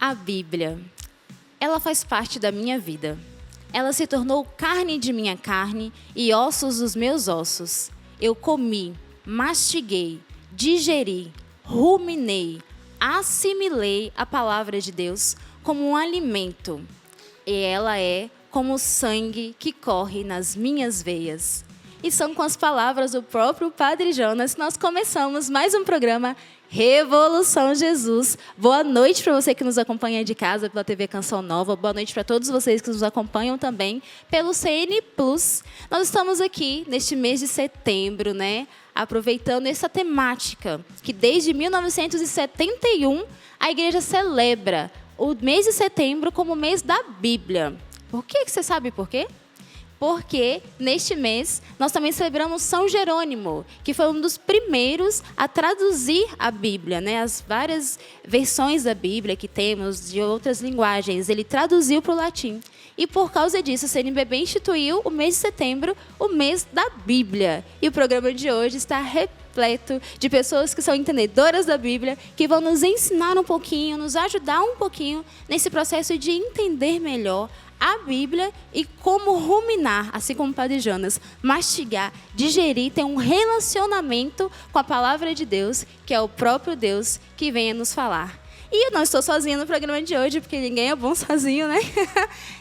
A Bíblia, ela faz parte da minha vida. Ela se tornou carne de minha carne e ossos dos meus ossos. Eu comi, mastiguei, digeri, ruminei, assimilei a palavra de Deus como um alimento. E ela é como o sangue que corre nas minhas veias. E são com as palavras do próprio Padre Jonas que nós começamos mais um programa Revolução Jesus. Boa noite para você que nos acompanha de casa pela TV Canção Nova. Boa noite para todos vocês que nos acompanham também pelo CN Plus. Nós estamos aqui neste mês de setembro, né? Aproveitando essa temática que desde 1971 a igreja celebra o mês de setembro como o mês da Bíblia. Por que você sabe por quê? Porque neste mês nós também celebramos São Jerônimo, que foi um dos primeiros a traduzir a Bíblia, né? As várias versões da Bíblia que temos de outras linguagens, ele traduziu para o latim. E por causa disso, o CNBB instituiu o mês de setembro, o mês da Bíblia. E o programa de hoje está repleto de pessoas que são entendedoras da Bíblia, que vão nos ensinar um pouquinho, nos ajudar um pouquinho nesse processo de entender melhor a Bíblia e como ruminar, assim como o Padre Jonas, mastigar, digerir, ter um relacionamento com a palavra de Deus, que é o próprio Deus que vem a nos falar. E eu não estou sozinha no programa de hoje, porque ninguém é bom sozinho, né?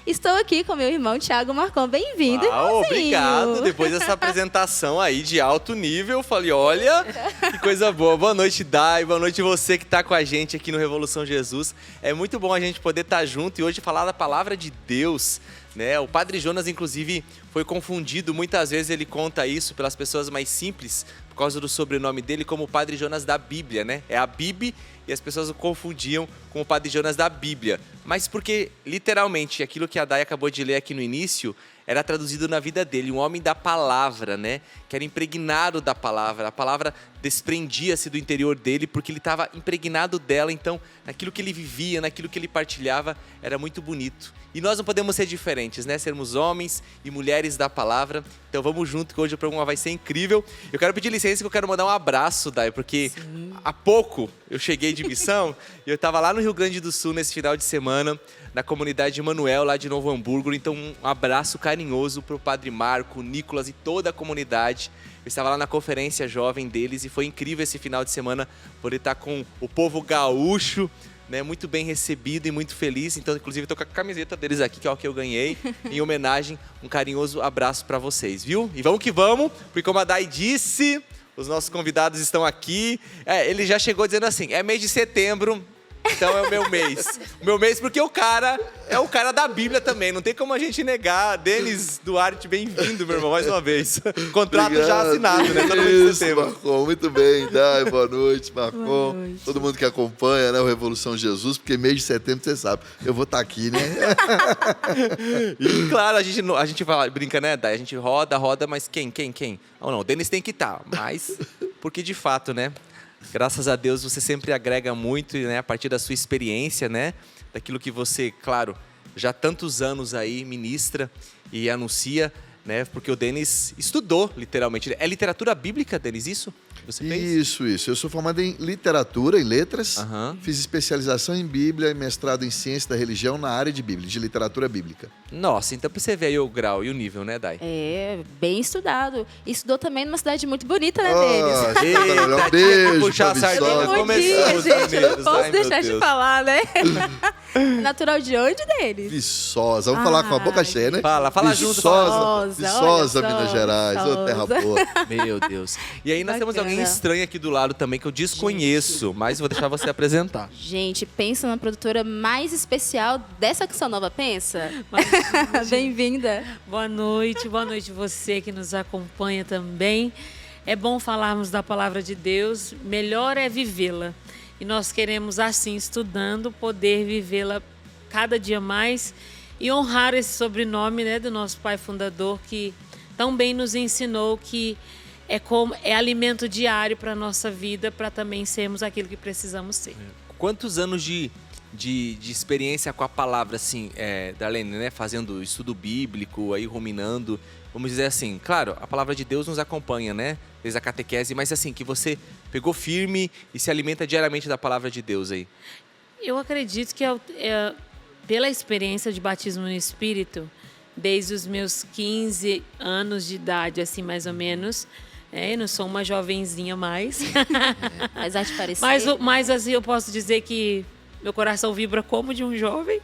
Estou aqui com meu irmão Thiago Marcon. Bem-vindo, irmãozinho. Obrigado. Depois dessa apresentação aí de alto nível, eu falei, olha, que coisa boa. Boa noite, Dai. Boa noite você que está com a gente aqui no Revolução Jesus. É muito bom a gente poder estar junto e hoje falar da palavra de Deus, né? O Padre Jonas, inclusive, foi confundido. Muitas vezes ele conta isso pelas pessoas mais simples, por causa do sobrenome dele, como o Padre Jonas da Bíblia, né? É a Bíblia e as pessoas o confundiam com o Padre Jonas da Bíblia. Mas porque, literalmente, aquilo que a Dai acabou de ler aqui no início era traduzido na vida dele, um homem da palavra, né? Que era impregnado da palavra. A palavra desprendia-se do interior dele porque ele estava impregnado dela. Então, naquilo que ele vivia, naquilo que ele partilhava, era muito bonito. E nós não podemos ser diferentes, né? Sermos homens e mulheres da palavra. Então vamos junto, que hoje o programa vai ser incrível. Eu quero pedir licença que eu quero mandar um abraço, Dai, porque há pouco eu cheguei de missão e eu estava lá no Rio Grande do Sul nesse final de semana, na comunidade de Manuel, lá de Novo Hamburgo. Então um abraço carinhoso para o Padre Marco, Nicolas e toda a comunidade. Eu estava lá na conferência jovem deles e foi incrível esse final de semana poder estar com o povo gaúcho, né, muito bem recebido e muito feliz. Então, inclusive, estou com a camiseta deles aqui, que é o que eu ganhei, em homenagem. Um carinhoso abraço para vocês, viu? E vamos que vamos, porque como a Dai disse, os nossos convidados estão aqui. Ele já chegou dizendo assim, é mês de setembro, então é o meu mês. O meu mês porque o cara é o cara da Bíblia também, não tem como a gente negar. Denis Duarte, bem-vindo, meu irmão, mais uma vez. Contrato Obrigado. já assinado, né? Todo mês de setembro. Marcon, muito bem. Dai, boa noite, Marcon. Boa noite. Todo mundo que acompanha, né, o Revolução Jesus, porque mês de setembro, você sabe, eu vou estar aqui, né? E claro, a gente fala, brinca, né, Dai? A gente roda, mas quem? Ou não, o Denis tem que estar, mas porque de fato, né? Graças a Deus você sempre agrega muito, né, a partir da sua experiência, né, daquilo que você, claro, já há tantos anos aí ministra e anuncia, né, porque o Denis estudou, literalmente. É literatura bíblica, Denis, isso? Você fez? Isso. Eu sou formado em literatura, em letras, fiz especialização em Bíblia e mestrado em ciência da religião na área de Bíblia, de literatura bíblica. Nossa, então pra você ver aí o grau e o nível, né, Dai? É, bem estudado. Estudou também numa cidade muito bonita, né, deles? Eita, um beijo puxar a pra sardinha. Viçosa. Começamos, gente, não amigos. posso Ai, meu deixar de Deus. falar, né? Natural de onde deles? Viçosa, vamos falar com a boca cheia, né? Fala junto. Viçosa, Minas Gerais, ô terra boa. Meu Deus. E aí nós temos Bacana. alguém estranho aqui do lado também que eu desconheço, mas vou deixar você apresentar. Gente, pensa na produtora mais especial dessa Canção Nova, pensa? Bem-vinda. Boa noite você que nos acompanha também. É bom falarmos da palavra de Deus, melhor é vivê-la. E nós queremos, assim, estudando, poder vivê-la cada dia mais e honrar esse sobrenome, né, do nosso pai fundador, que tão bem nos ensinou que é alimento diário para a nossa vida, para também sermos aquilo que precisamos ser. Quantos anos de experiência com a palavra, assim, Darlene, né? Fazendo estudo bíblico, aí ruminando, vamos dizer assim, claro, a palavra de Deus nos acompanha, né? Desde a catequese, mas assim, que você pegou firme e se alimenta diariamente da palavra de Deus aí. Eu acredito que pela experiência de batismo no Espírito, desde os meus 15 anos de idade, assim, mais ou menos, eu não sou uma jovenzinha mais. Mas vai te parecer. Mas assim, eu posso dizer que meu coração vibra como de um jovem.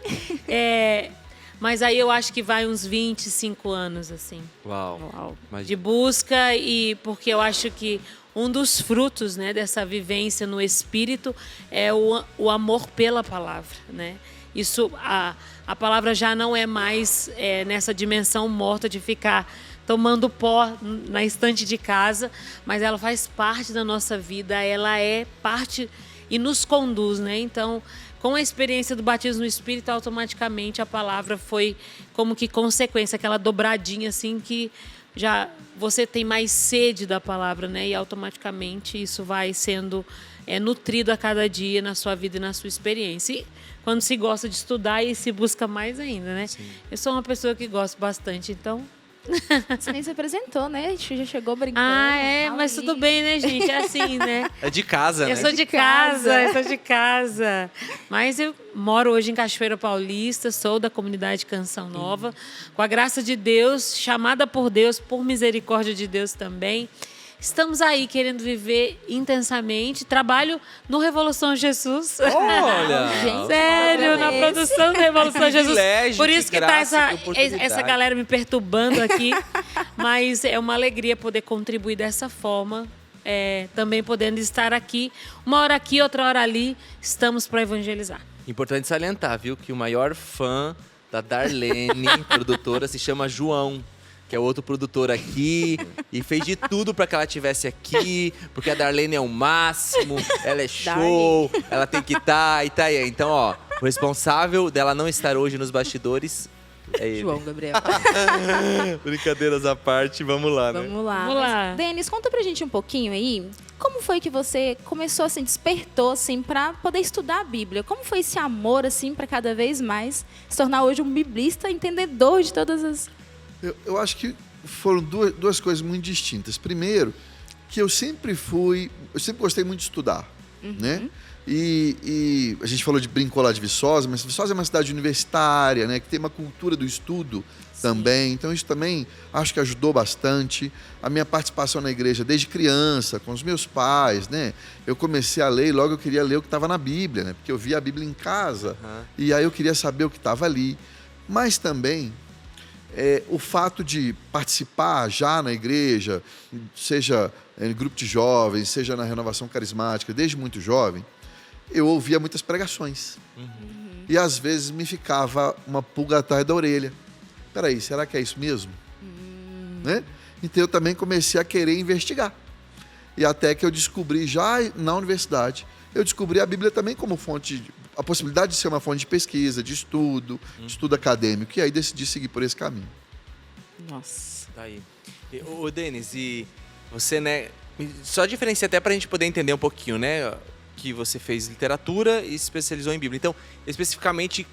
Mas aí eu acho que vai uns 25 anos, assim. Uau. De busca, e porque eu acho que um dos frutos, né, dessa vivência no Espírito é o amor pela palavra, né? Isso, a palavra já não é mais nessa dimensão morta de ficar tomando pó na estante de casa, mas ela faz parte da nossa vida, ela é parte e nos conduz, né? Então, com a experiência do batismo no Espírito, automaticamente a palavra foi como que consequência, aquela dobradinha assim que já você tem mais sede da palavra, né? E automaticamente isso vai sendo nutrido a cada dia na sua vida e na sua experiência. E quando se gosta de estudar, e se busca mais ainda, né? Sim. Eu sou uma pessoa que gosto bastante, então... Você nem se apresentou, né? A gente já chegou brincando. Mas tudo bem, né, gente? É assim, né? É de casa, né? Eu sou de casa. Mas eu moro hoje em Cachoeira Paulista, sou da comunidade Canção Nova. Com a graça de Deus, chamada por Deus, por misericórdia de Deus também. Estamos aí querendo viver intensamente. Trabalho no Revolução Jesus. Olha! Gente, sério, na produção do Revolução Jesus. Por isso que tá essa galera me perturbando aqui. Mas é uma alegria poder contribuir dessa forma. Também podendo estar aqui. Uma hora aqui, outra hora ali. Estamos para evangelizar. Importante salientar, viu? Que o maior fã da Darlene, produtora, se chama João, que é outro produtor aqui, e fez de tudo para que ela estivesse aqui, porque a Darlene é o máximo, ela é show, ela tem que estar, e tá aí. Então, ó, o responsável dela não estar hoje nos bastidores é ele. João Gabriel. Brincadeiras à parte, vamos lá, né? Vamos lá. Denis, conta pra gente um pouquinho aí, como foi que você começou, assim, despertou, assim, pra poder estudar a Bíblia? Como foi esse amor, assim, pra cada vez mais se tornar hoje um biblista, entendedor de todas as... Eu acho que foram duas coisas muito distintas. Primeiro, que eu sempre gostei muito de estudar, né? E a gente falou brincou lá de Viçosa, mas Viçosa é uma cidade universitária, né? Que tem uma cultura do estudo também. Então isso também acho que ajudou bastante. A minha participação na igreja desde criança, com os meus pais, né? Eu comecei a ler e logo eu queria ler o que estava na Bíblia, né? Porque eu via a Bíblia em casa e aí eu queria saber o que estava ali. Mas também... o fato de participar já na igreja, seja em grupo de jovens, seja na renovação carismática, desde muito jovem, eu ouvia muitas pregações. E às vezes me ficava uma pulga atrás da orelha. Peraí, será que é isso mesmo? Né? Então eu também comecei a querer investigar. E até que eu descobri, já na universidade, eu descobri a Bíblia também como fonte, a possibilidade de ser uma fonte de pesquisa, de estudo acadêmico, e aí decidi seguir por esse caminho. Nossa. Tá aí. Ô, Denis, e você, né, só diferencia até pra gente poder entender um pouquinho, né, que você fez literatura e se especializou em Bíblia. Então, especificamente,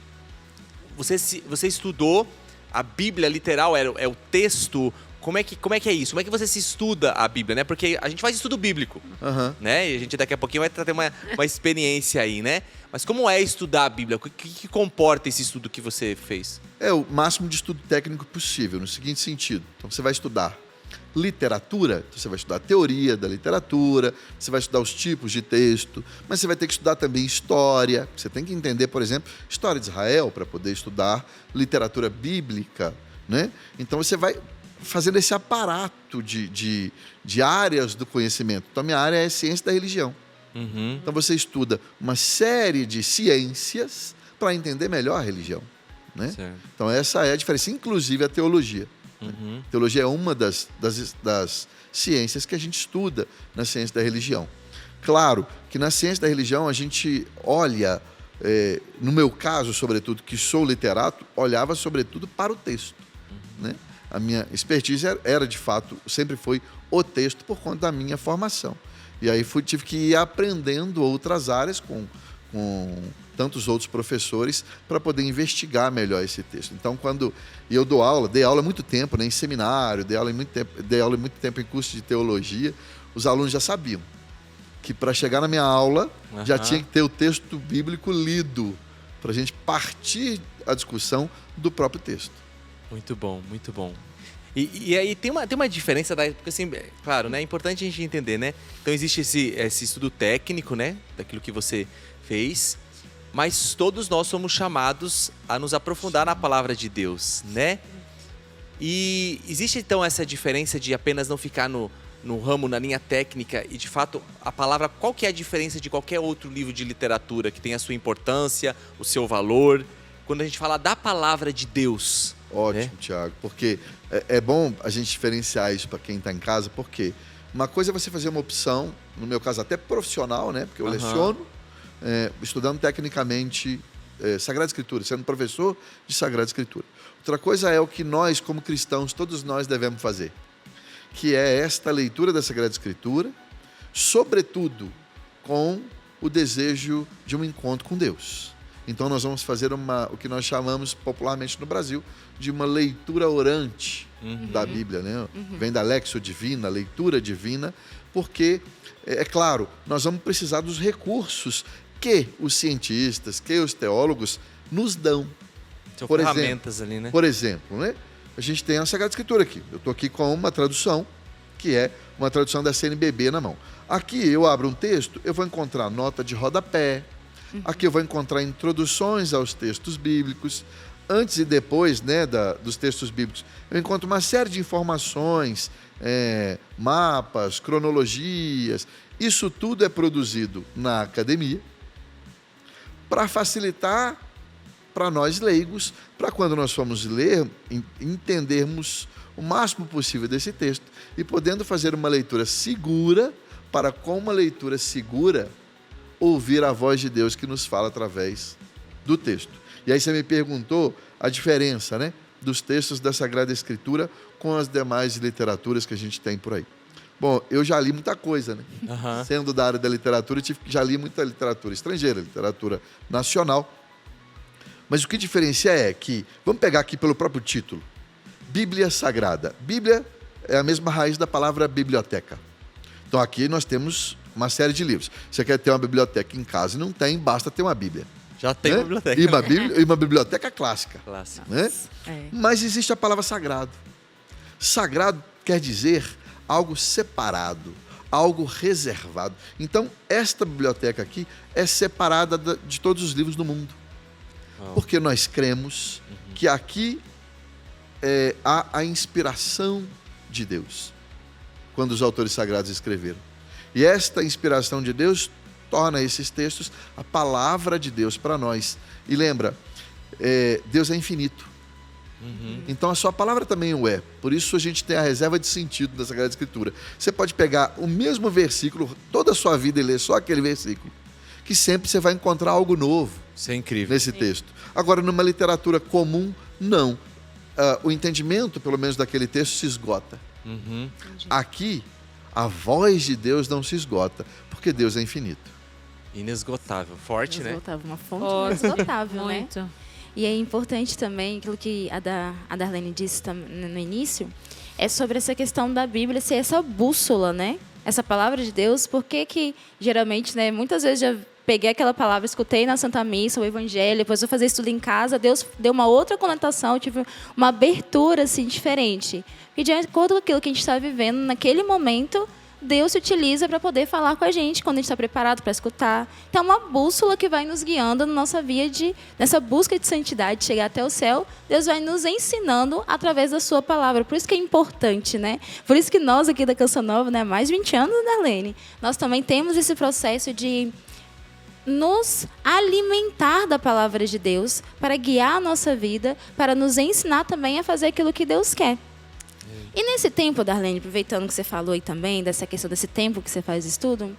você estudou a Bíblia literal, é o texto... Como é que é isso? Como é que você se estuda a Bíblia, né? Porque a gente faz estudo bíblico, né? E a gente daqui a pouquinho vai ter uma experiência aí, né? Mas como é estudar a Bíblia? O que comporta esse estudo que você fez? É o máximo de estudo técnico possível, no seguinte sentido. Então, você vai estudar literatura, então você vai estudar a teoria da literatura, você vai estudar os tipos de texto, mas você vai ter que estudar também história. Você tem que entender, por exemplo, história de Israel para poder estudar literatura bíblica, né? Então, você vai... fazendo esse aparato de áreas do conhecimento. Então, a minha área é ciência da religião. Então, você estuda uma série de ciências para entender melhor a religião, né? Então, essa é a diferença, inclusive a teologia. Né? Teologia é uma das ciências que a gente estuda na ciência da religião. Claro que na ciência da religião a gente olha, no meu caso, sobretudo, que sou literato, olhava sobretudo para o texto, né? A minha expertise era, de fato, sempre foi o texto por conta da minha formação. E aí tive que ir aprendendo outras áreas com tantos outros professores para poder investigar melhor esse texto. Então, quando eu dei aula há muito tempo, né, em seminário, dei aula há muito tempo em curso de teologia, os alunos já sabiam. que para chegar na minha aula já Aham. tinha que ter o texto bíblico lido, para a gente partir a discussão do próprio texto. Muito bom, muito bom. E aí tem uma diferença, porque assim, claro, né, é importante a gente entender, né? Então existe esse estudo técnico, né, daquilo que você fez, mas todos nós somos chamados a nos aprofundar na palavra de Deus, né? E existe então essa diferença de apenas não ficar no ramo, na linha técnica e de fato a palavra, qual que é a diferença de qualquer outro livro de literatura que tem a sua importância, o seu valor, quando a gente fala da palavra de Deus? Ótimo, né? Tiago, porque é bom a gente diferenciar isso para quem está em casa, porque uma coisa é você fazer uma opção, no meu caso até profissional, né? Porque eu Aham. leciono, estudando tecnicamente Sagrada Escritura, sendo professor de Sagrada Escritura. Outra coisa é o que nós, como cristãos, todos nós devemos fazer, que é esta leitura da Sagrada Escritura, sobretudo com o desejo de um encontro com Deus. Então nós vamos fazer o que nós chamamos popularmente no Brasil de uma leitura orante da Bíblia, né? Vem da Lexio Divina, leitura divina, porque, é claro, nós vamos precisar dos recursos que os cientistas, que os teólogos nos dão. São Por ferramentas ali, né? Por exemplo, né? A gente tem a Sagrada Escritura aqui. Eu estou aqui com uma tradução, que é uma tradução da CNBB na mão. Aqui eu abro um texto, eu vou encontrar nota de rodapé, aqui eu vou encontrar introduções aos textos bíblicos, antes e depois, né, dos textos bíblicos. Eu encontro uma série de informações, mapas, cronologias. Isso tudo é produzido na academia para facilitar para nós leigos, para quando nós formos ler, entendermos o máximo possível desse texto e podendo fazer uma leitura segura, para com uma leitura segura, ouvir a voz de Deus que nos fala através do texto. E aí você me perguntou a diferença, né, dos textos da Sagrada Escritura com as demais literaturas que a gente tem por aí. Bom, eu já li muita coisa, né? Aham. Sendo da área da literatura, já li muita literatura estrangeira, literatura nacional. Mas o que diferencia é que, vamos pegar aqui pelo próprio título, Bíblia Sagrada. Bíblia é a mesma raiz da palavra biblioteca. Então aqui nós temos uma série de livros. Você quer ter uma biblioteca em casa e não tem, basta ter uma Bíblia. Já tem né? uma biblioteca. E uma biblioteca clássica. Clássico. Né? É. Mas existe a palavra sagrado. Sagrado quer dizer algo separado, algo reservado. Então, esta biblioteca aqui é separada de todos os livros do mundo. Porque nós cremos que aqui há a inspiração de Deus, quando os autores sagrados escreveram. E esta inspiração de Deus torna esses textos a palavra de Deus para nós. E lembra, Deus é infinito. Então a sua palavra também o é. Por isso a gente tem a reserva de sentido da Sagrada Escritura. Você pode pegar o mesmo versículo toda a sua vida e ler só aquele versículo, que sempre você vai encontrar algo novo Isso é incrível. nesse texto. Agora, numa literatura comum, não. O entendimento, pelo menos, daquele texto se esgota. Uhum. Aqui, a voz de Deus não se esgota, porque Deus é infinito. Inesgotável. Forte, né? Inesgotável, uma fonte Forte. inesgotável, né? Muito. E é importante também, aquilo que a Darlene disse no início, é sobre essa questão da Bíblia ser essa bússola, né? Essa palavra de Deus, porque que geralmente, né, muitas vezes já peguei aquela palavra, escutei na Santa Missa, o Evangelho, depois eu fazer estudo em casa, Deus deu uma outra conotação, eu tive uma abertura assim, diferente. E de acordo com aquilo que a gente está vivendo naquele momento, Deus se utiliza para poder falar com a gente quando a gente está preparado para escutar. Então, é uma bússola que vai nos guiando na nossa via nessa busca de santidade, de chegar até o céu. Deus vai nos ensinando através da sua palavra. Por isso que é importante, né? Por isso que nós aqui da Canção Nova, né, há mais de 20 anos, Darlene, nós também temos esse processo de nos alimentar da palavra de Deus para guiar a nossa vida, para nos ensinar também a fazer aquilo que Deus quer. E nesse tempo, Darlene, aproveitando que você falou aí também, dessa questão desse tempo que você faz estudo,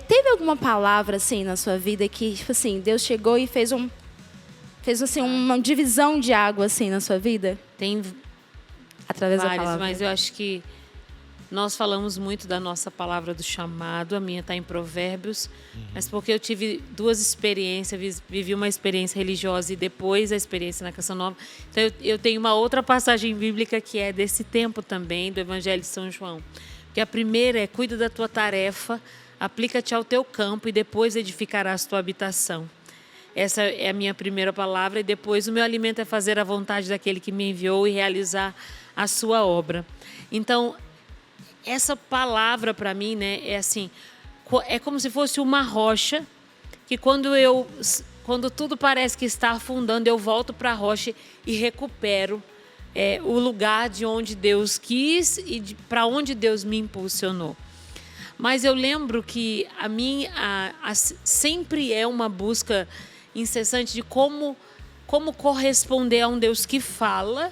teve alguma palavra assim na sua vida que, tipo assim, Deus chegou e fez assim, uma divisão de água assim na sua vida? Tem Através da várias, palavra. mas eu acho que nós falamos muito da nossa palavra do chamado, a minha está em Provérbios, mas porque eu tive duas experiências, vivi uma experiência religiosa e depois a experiência na Canção Nova. Então eu tenho uma outra passagem bíblica que é desse tempo também, do Evangelho de São João. Que a primeira é: cuida da tua tarefa, aplica-te ao teu campo e depois edificarás tua habitação. Essa é a minha primeira palavra. E depois, o meu alimento é fazer a vontade daquele que me enviou e realizar a sua obra. Então, essa palavra para mim, né, é assim, é como se fosse uma rocha que quando tudo parece que está afundando, eu volto para a rocha e recupero o lugar de onde Deus quis e para onde Deus me impulsionou. Mas eu lembro que sempre é uma busca incessante de como corresponder a um Deus que fala,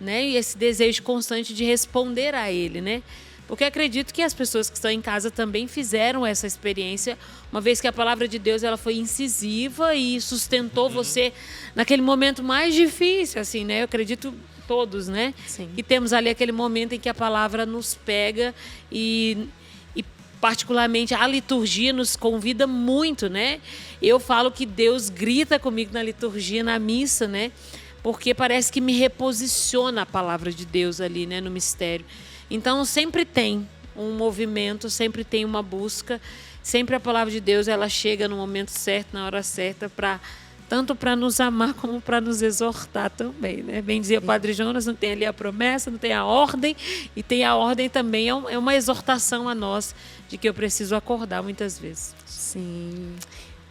né? E esse desejo constante de responder a Ele, né? Porque acredito que as pessoas que estão em casa também fizeram essa experiência, uma vez que a palavra de Deus ela foi incisiva e sustentou você naquele momento mais difícil, assim, né? Eu acredito todos, né? Sim. Que temos ali aquele momento em que a palavra nos pega e particularmente a liturgia nos convida muito, né? Eu falo que Deus grita comigo na liturgia, na missa, né? Porque parece que me reposiciona a palavra de Deus ali, né? No mistério. Então sempre tem um movimento, sempre tem uma busca, sempre a palavra de Deus ela chega no momento certo, na hora certa, tanto para nos amar como para nos exortar também, né? Bem dizia o Padre Jonas, não tem ali a promessa, não tem a ordem, e tem a ordem também, é uma exortação a nós de que eu preciso acordar muitas vezes. Sim.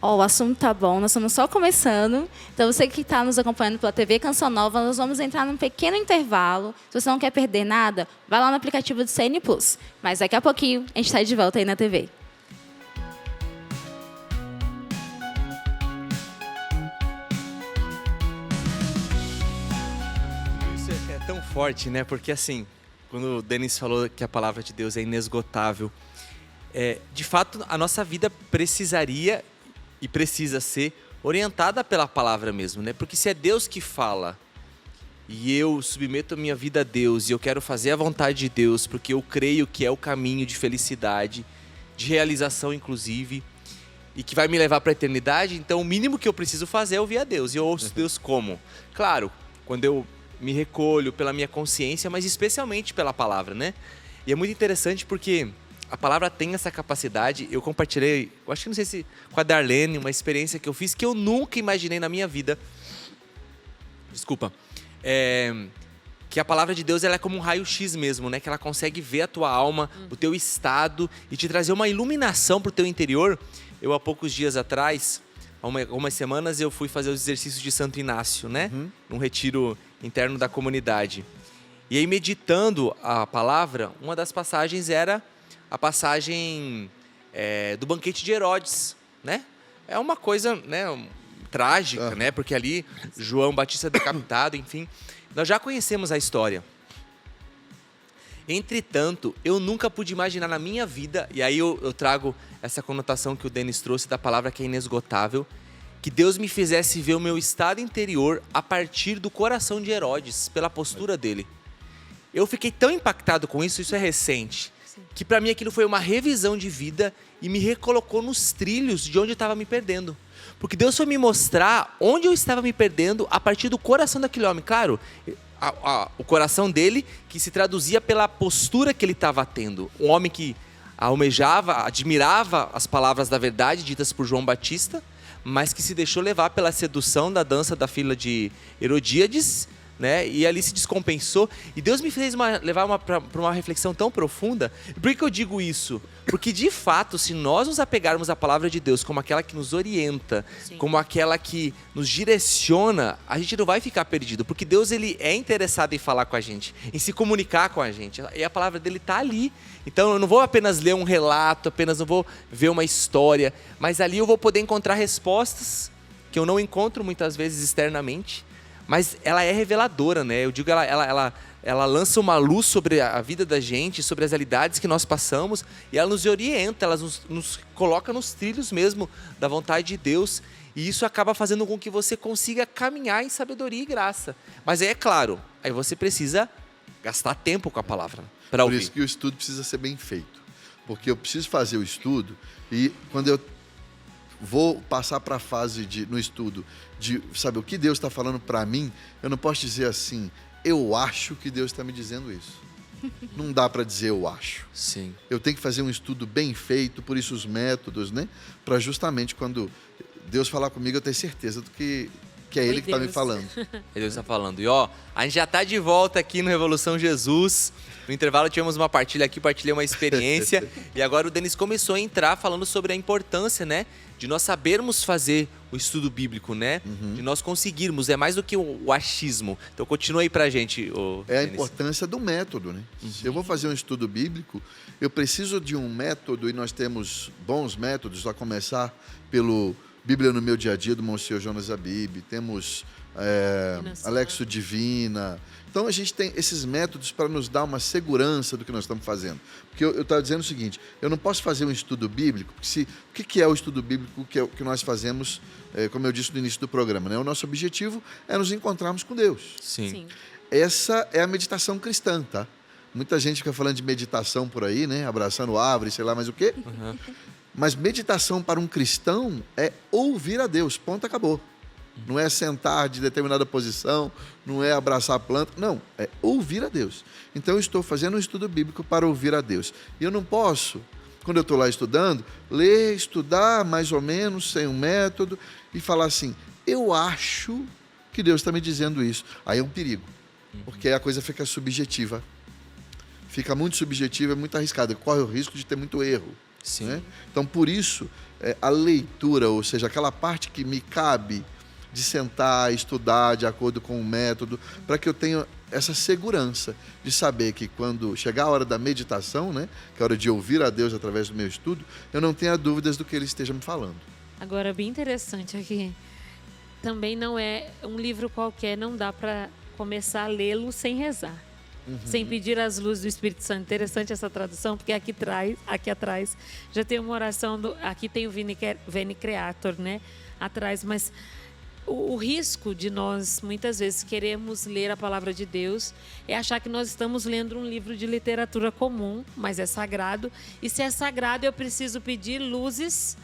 O assunto tá bom, nós estamos só começando. Então, você que está nos acompanhando pela TV Canção Nova, nós vamos entrar num pequeno intervalo. Se você não quer perder nada, vai lá no aplicativo do CN Plus. Mas daqui a pouquinho, a gente está de volta aí na TV. Isso é tão forte, né? Porque assim, quando o Denis falou que a palavra de Deus é inesgotável, de fato, a nossa vida precisaria e precisa ser orientada pela palavra mesmo, né? Porque se é Deus que fala e eu submeto a minha vida a Deus e eu quero fazer a vontade de Deus porque eu creio que é o caminho de felicidade, de realização inclusive, e que vai me levar para a eternidade, então o mínimo que eu preciso fazer é ouvir a Deus. E eu ouço Deus como? Claro, quando eu me recolho pela minha consciência, mas especialmente pela palavra, né? E é muito interessante porque a palavra tem essa capacidade. Eu compartilhei, eu acho que não sei se com a Darlene, uma experiência que eu fiz que eu nunca imaginei na minha vida. Desculpa. Que a palavra de Deus ela é como um raio-x mesmo, né? Que ela consegue ver a tua alma, o teu estado e te trazer uma iluminação para o teu interior. Eu, há poucos dias atrás, há algumas semanas, eu fui fazer os exercícios de Santo Inácio, né? Num retiro interno da comunidade. E aí, meditando a palavra, uma das passagens era a passagem do banquete de Herodes, né? É uma coisa, né, trágica, né? Porque ali João Batista decapitado, enfim. Nós já conhecemos a história. Entretanto, eu nunca pude imaginar na minha vida, e aí eu trago essa conotação que o Denis trouxe da palavra que é inesgotável, que Deus me fizesse ver o meu estado interior a partir do coração de Herodes, pela postura dele. Eu fiquei tão impactado com isso é recente, que para mim aquilo foi uma revisão de vida e me recolocou nos trilhos de onde eu estava me perdendo. Porque Deus foi me mostrar onde eu estava me perdendo a partir do coração daquele homem. Claro, o coração dele que se traduzia pela postura que ele estava tendo. Um homem que almejava, admirava as palavras da verdade ditas por João Batista, mas que se deixou levar pela sedução da dança da filha de Herodíades, né? E ali se descompensou. E Deus me fez levar para uma reflexão tão profunda. Por que eu digo isso? Porque, de fato, se nós nos apegarmos à palavra de Deus como aquela que nos orienta, Sim, como aquela que nos direciona, a gente não vai ficar perdido. Porque Deus ele é interessado em falar com a gente, em se comunicar com a gente. E a palavra dele está ali. Então, eu não vou apenas ler um relato, apenas não vou ver uma história, mas ali eu vou poder encontrar respostas que eu não encontro muitas vezes externamente. Mas ela é reveladora, né? Eu digo, ela lança uma luz sobre a vida da gente, sobre as realidades que nós passamos, e ela nos orienta, ela nos coloca nos trilhos mesmo da vontade de Deus, e isso acaba fazendo com que você consiga caminhar em sabedoria e graça. Mas aí é claro, aí você precisa gastar tempo com a palavra para ouvir. Por isso que o estudo precisa ser bem feito. Porque eu preciso fazer o estudo e quando eu vou passar para a fase no estudo de saber o que Deus está falando para mim, eu não posso dizer assim, eu acho que Deus está me dizendo isso. Não dá para dizer eu acho. Sim. Eu tenho que fazer um estudo bem feito, por isso os métodos, né? Para justamente quando Deus falar comigo, eu ter certeza do que é Ele que está me falando. Deus está falando. E ó, a gente já está de volta aqui no Revolução Jesus. No intervalo tivemos uma partilha aqui, partilhei uma experiência. E agora o Denis começou a entrar falando sobre a importância, né? De nós sabermos fazer o estudo bíblico, né? De nós conseguirmos. É mais do que o achismo. Então continua aí pra gente, É a Denis. importância do método, né? Se eu vou fazer um estudo bíblico, eu preciso de um método, e nós temos bons métodos, a começar pelo Bíblia no Meu Dia a Dia, do Monsenhor Jonas Abib, temos Alexo Divina. Então a gente tem esses métodos para nos dar uma segurança do que nós estamos fazendo. Porque eu estava dizendo o seguinte, eu não posso fazer um estudo bíblico, porque o que é o estudo bíblico que nós fazemos, como eu disse no início do programa, né? O nosso objetivo é nos encontrarmos com Deus. Sim. Essa é a meditação cristã, tá? Muita gente fica falando de meditação por aí, né? Abraçando árvore, sei lá mais o quê. Mas meditação para um cristão é ouvir a Deus, ponto, acabou. Não é sentar de determinada posição, não é abraçar a planta, não, é ouvir a Deus. Então eu estou fazendo um estudo bíblico para ouvir a Deus. E eu não posso, quando eu estou lá estudando, ler, estudar mais ou menos, sem um método, e falar assim, eu acho que Deus está me dizendo isso. Aí é um perigo, porque a coisa fica subjetiva. Fica muito subjetiva, é muito arriscada, corre o risco de ter muito erro. Sim. Né? Então, por isso, a leitura, ou seja, aquela parte que me cabe de sentar, estudar de acordo com o método, para que eu tenha essa segurança de saber que quando chegar a hora da meditação, né, que é a hora de ouvir a Deus através do meu estudo, eu não tenha dúvidas do que Ele esteja me falando. Agora, bem interessante aqui, também não é um livro qualquer, não dá para começar a lê-lo sem rezar. Sem pedir as luzes do Espírito Santo. Interessante essa tradução, porque aqui atrás já tem uma oração, aqui tem o Veni Creator, né? Atrás, mas o risco de nós, muitas vezes, queremos ler a palavra de Deus é achar que nós estamos lendo um livro de literatura comum, mas é sagrado. E se é sagrado, eu preciso pedir luzes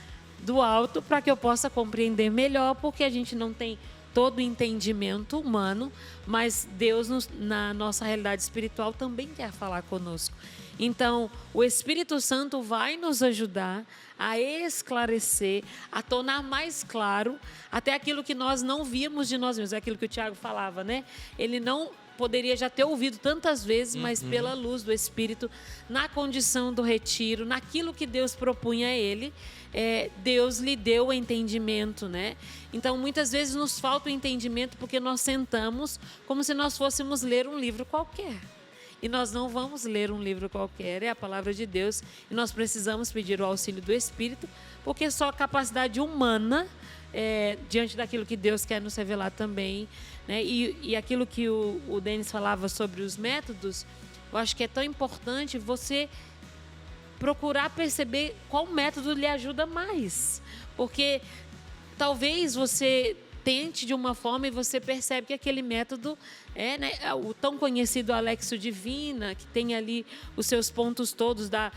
do alto para que eu possa compreender melhor, porque a gente não tem todo o entendimento humano, mas Deus, na nossa realidade espiritual, também quer falar conosco. Então, o Espírito Santo vai nos ajudar a esclarecer, a tornar mais claro até aquilo que nós não víamos de nós mesmos. É aquilo que o Tiago falava, né? Ele não poderia já ter ouvido tantas vezes, mas pela luz do Espírito, na condição do retiro, naquilo que Deus propunha a ele, Deus lhe deu o entendimento, né? Então, muitas vezes nos falta o entendimento porque nós sentamos como se nós fôssemos ler um livro qualquer. E nós não vamos ler um livro qualquer, é a palavra de Deus. E nós precisamos pedir o auxílio do Espírito, porque só a capacidade humana, diante daquilo que Deus quer nos revelar também, né? E aquilo que o Denis falava sobre os métodos, eu acho que é tão importante você procurar perceber qual método lhe ajuda mais. Porque talvez você tente de uma forma e você percebe que aquele método né, o tão conhecido Alexo Divina, que tem ali os seus pontos todos da